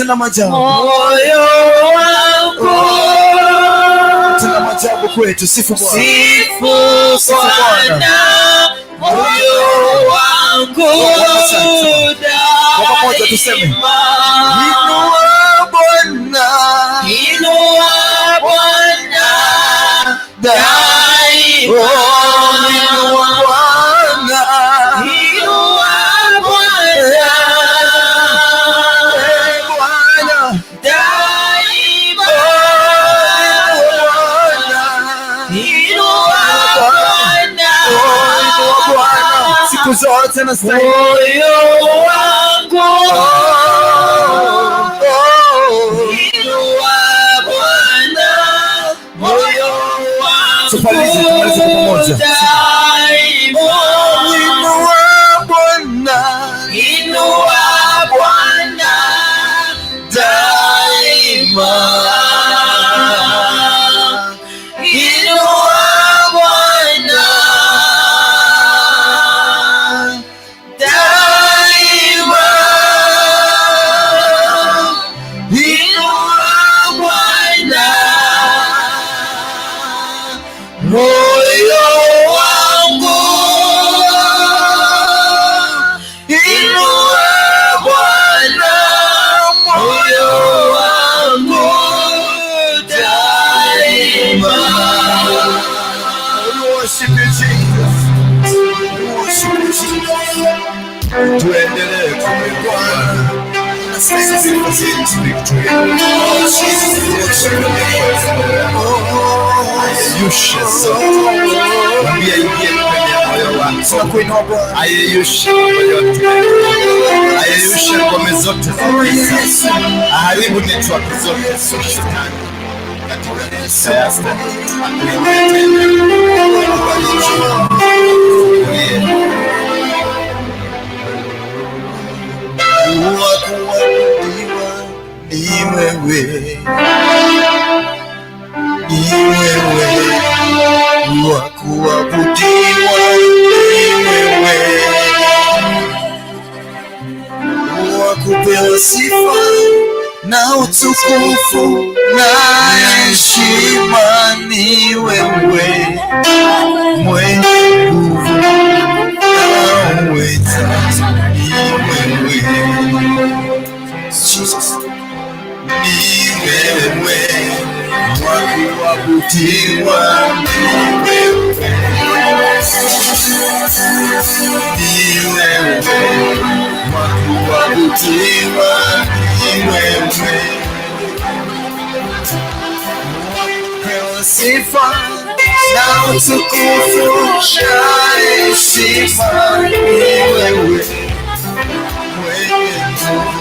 [SPEAKER 2] tena maajabu.
[SPEAKER 3] Moyo wangu
[SPEAKER 2] tena maajabu kwetu. Sifu Bwana.
[SPEAKER 3] Sifu Bwana. Moyo wangu
[SPEAKER 2] kwa pamoja tuseme. Inua Bwana.
[SPEAKER 3] Inua Bwana. Daima.
[SPEAKER 2] Inua Bwana.
[SPEAKER 3] Inua Bwana.
[SPEAKER 2] Bwana.
[SPEAKER 3] Daima. Inua Bwana.
[SPEAKER 2] Inua Bwana. Siku zote na stahili.
[SPEAKER 3] Moyo wangu. Inua Bwana. Moyo wangu.
[SPEAKER 2] Tumalize pamoja.
[SPEAKER 3] Daima.
[SPEAKER 2] Inua Bwana.
[SPEAKER 3] Inua Bwana. Daima. Inua Bwana. Daima. Inua Bwana. Moyo wangu. Inua Bwana. Moyo wangu. Daima.
[SPEAKER 2] Worship you, Jesus. Worship you, Jesus. Tuendelee kumwona. Ayeyushe zote. Mwambie ingie kwenye moyo wako. Ayeyushe mambo yote. Ayeyushe ngome zote za giza. Aharibu network zote za shetani. Katika maisha yako. Akuinue tena. Kuabudiwa ni wewe, ni wewe. Kuabudiwa ni wewe, kupewa sifa na utukufu na heshima ni wewe, mwenye nguvu na uweza ni wewe. Jesus. Ni wewe wa kuabudiwa, ni wewe, ni wewe wa kuabudiwa, ni wewe. Pewa sifa na utukufu na heshima ni wewe, mwenye nguvu.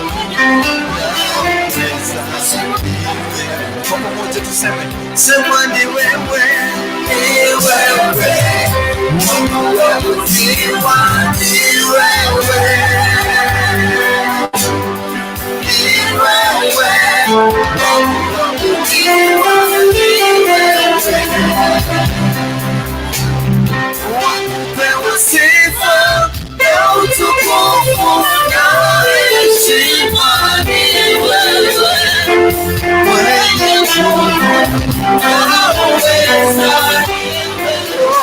[SPEAKER 2] Kwa pamoja tuseme, sema ni wewe, ni wewe, Mungu waabudiwa ni wewe, ni wewe, Mungu waabudiwa ni wewe, wakupewa sifa na utukufu na heshima ni wewe, mwenye nguvu na uweza ni wewe.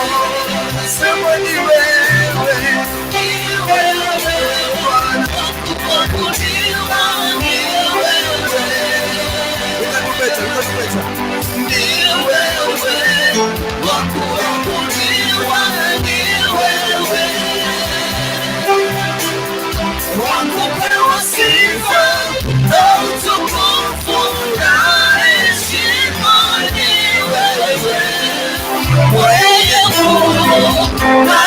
[SPEAKER 2] Sema ni wewe, ni wewe, wakuabudiwa ni wewe. Unatupeta. Ni wewe, wakuabudiwa ni wewe. Wakupewa sifa na utukufu na heshima ni wewe, mwenye nguvu na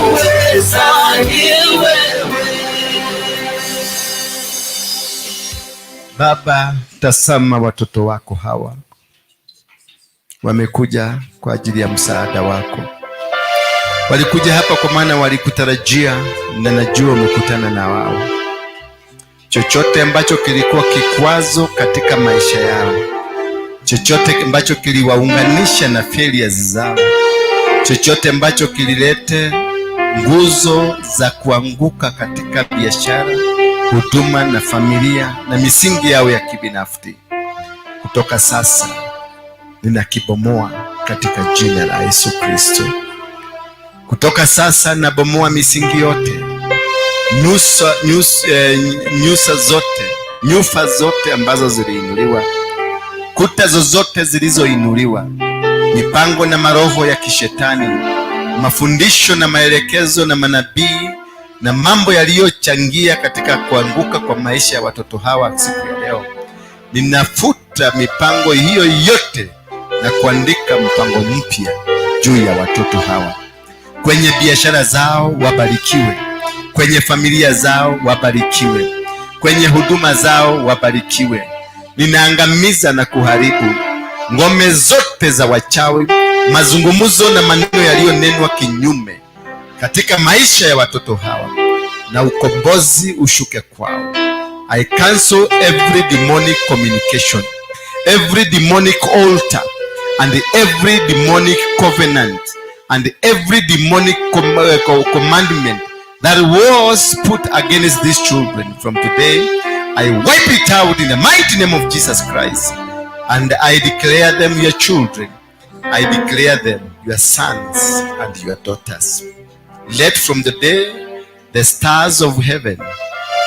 [SPEAKER 2] uweza ni wewe.
[SPEAKER 1] Baba, tazama watoto wako hawa wamekuja kwa ajili ya msaada wako. Walikuja hapa kwa maana walikutarajia, na najua umekutana na wao. Chochote ambacho kilikuwa kikwazo katika maisha yao, chochote ambacho kiliwaunganisha na failures zao, chochote ambacho kililete nguzo za kuanguka katika biashara, huduma na familia na misingi yao ya kibinafsi. Kutoka sasa ninakibomoa katika jina la Yesu Kristo. Kutoka sasa nabomoa misingi yote, nyufa zote ambazo ziliinuliwa, kuta zozote zilizoinuliwa, mipango na maroho ya kishetani, mafundisho na maelekezo na manabii na mambo yaliyochangia katika kuanguka kwa maisha ya watoto hawa siku ya leo. Ninafuta mipango hiyo yote na kuandika mpango mpya juu ya watoto hawa. Kwenye biashara zao wabarikiwe, kwenye familia zao wabarikiwe, kwenye huduma zao wabarikiwe. Ninaangamiza na kuharibu ngome zote za wachawi, mazungumzo na maneno yaliyonenwa kinyume katika maisha ya watoto hawa, na ukombozi ushuke kwao. I cancel every demonic communication, every demonic altar, and every demonic covenant, and every demonic commandment that was put against these children. From today, I wipe it out in the mighty name of Jesus Christ, and I declare them your children. I declare them your sons and your daughters. Let from the day the stars of heaven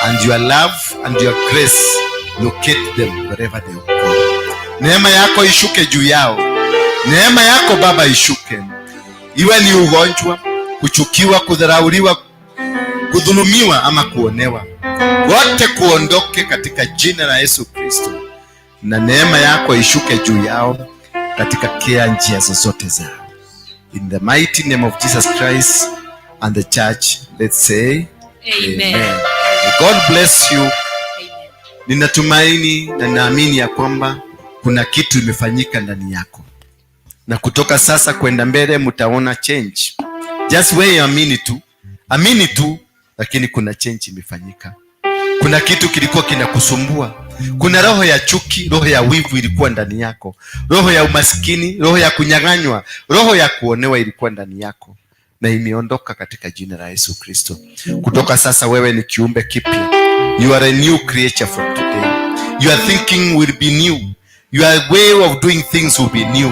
[SPEAKER 1] and your love and your grace locate them wherever they go. Neema yako ishuke juu yao. Neema yako Baba ishuke. Iwe ni ugonjwa, kuchukiwa, kudharauliwa, kudhulumiwa ama kuonewa, wote kuondoke katika jina la Yesu Kristo, na neema yako ishuke juu yao katika kila njia zozote zao. In the mighty name of Jesus Christ and the church, let's say amen. God bless you. Amen. Ninatumaini na naamini ya kwamba kuna kitu imefanyika ndani yako, na kutoka sasa kwenda mbele mtaona change. Just wait, amini tu, lakini kuna change imefanyika. Kuna kitu kilikuwa kinakusumbua. Kuna roho ya chuki, roho ya wivu ilikuwa ndani yako, roho ya umaskini, roho ya kunyang'anywa, roho ya kuonewa ilikuwa ndani yako, na imeondoka katika jina la Yesu Kristo. Kutoka sasa wewe ni kiumbe kipya. You are a new creature from today. Your thinking will be new. Your way of doing things will be new.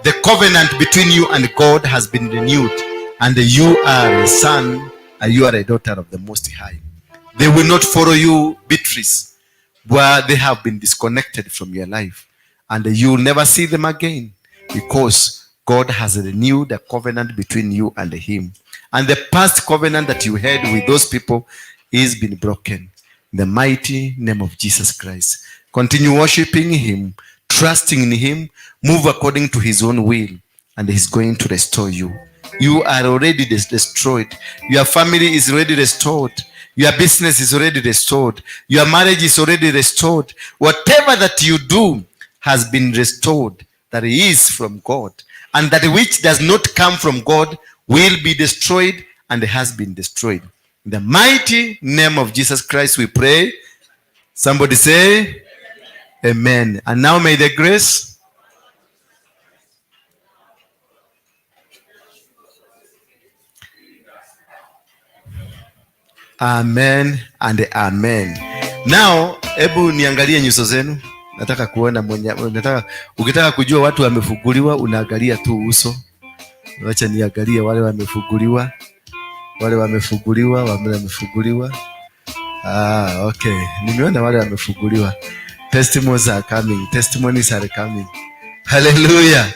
[SPEAKER 1] The covenant between you and God has been renewed, and you are a son and you are a daughter of the Most High. They will not follow you, Beatrice, where they have been disconnected from your life, and you will never see them again, because God has renewed the covenant between you and him. And the past covenant that you had with those people is been broken. In the mighty name of Jesus Christ. Continue worshiping him, trusting in him, move according to his own will, and he's going to restore you. You are already destroyed. Your family is already restored. Your business is already restored. Your marriage is already restored. Whatever that you do has been restored, that is from God. And that which does not come from God will be destroyed, and has been destroyed. In the mighty name of Jesus Christ we pray. Somebody say amen. And now may the grace amen and amen. Now hebu niangalie nyuso zenu. Nataka kuona ukitaka kujua watu wamefunguliwa unaangalia tu uso. Wacha niangalie wale wamefunguliwa. Okay. Nimeona wale wamefunguliwa. Testimonies are coming. Hallelujah.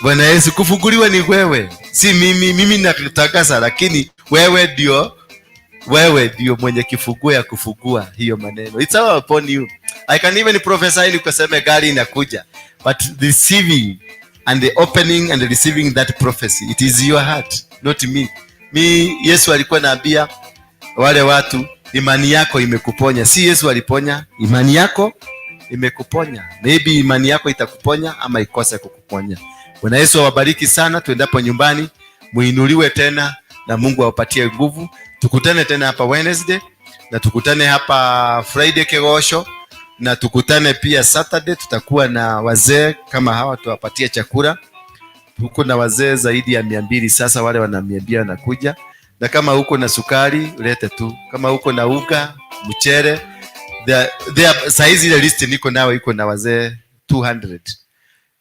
[SPEAKER 1] Bwana Yesu, kufunguliwa ni wewe. Si mimi nakutangaza, lakini wewe ndio mwenye kifunguo ya kufungua hiyo maneno. It's all upon you. I can even prophesy ni kusema gari inakuja. But receiving and the opening and the receiving that prophecy, it is your heart, not me. Yesu alikuwa anaambia wale watu, imani yako imekuponya. Si Yesu aliponya, imani yako imekuponya. Maybe imani yako itakuponya ama ikose kukuponya. Bwana Yesu awabariki sana. Tuendapo nyumbani muinuliwe tena na Mungu awapatie nguvu. Tukutane tena hapa Wednesday, na tukutane hapa Friday kegosho, na tukutane pia Saturday. Tutakuwa na wazee kama hawa, tuwapatie chakula. Huko na wazee zaidi ya 200 sasa, wale wana 200 wanakuja. Na kama uko na sukari ulete tu, kama uko na uga, mchere. Saizi ile list niko nao iko na wazee 200,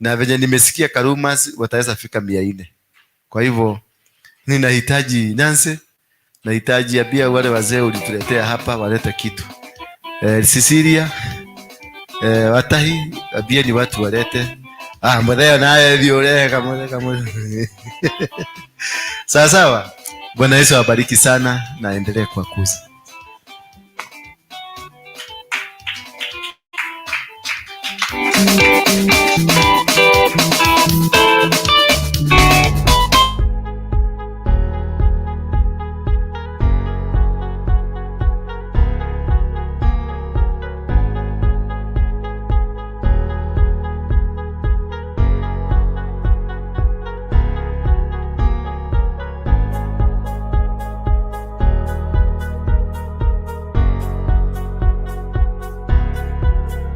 [SPEAKER 1] na venye nimesikia Karumas wataweza fika 400. Kwa hivyo ninahitaji Nancy, nahitaji abia wale wazee ulituletea hapa walete kitu. Cecilia, Watahi, abia ni watu walete. Mbona naye viole kama sawa sawa. Bwana Yesu awabariki sana na endelee kuwakuza.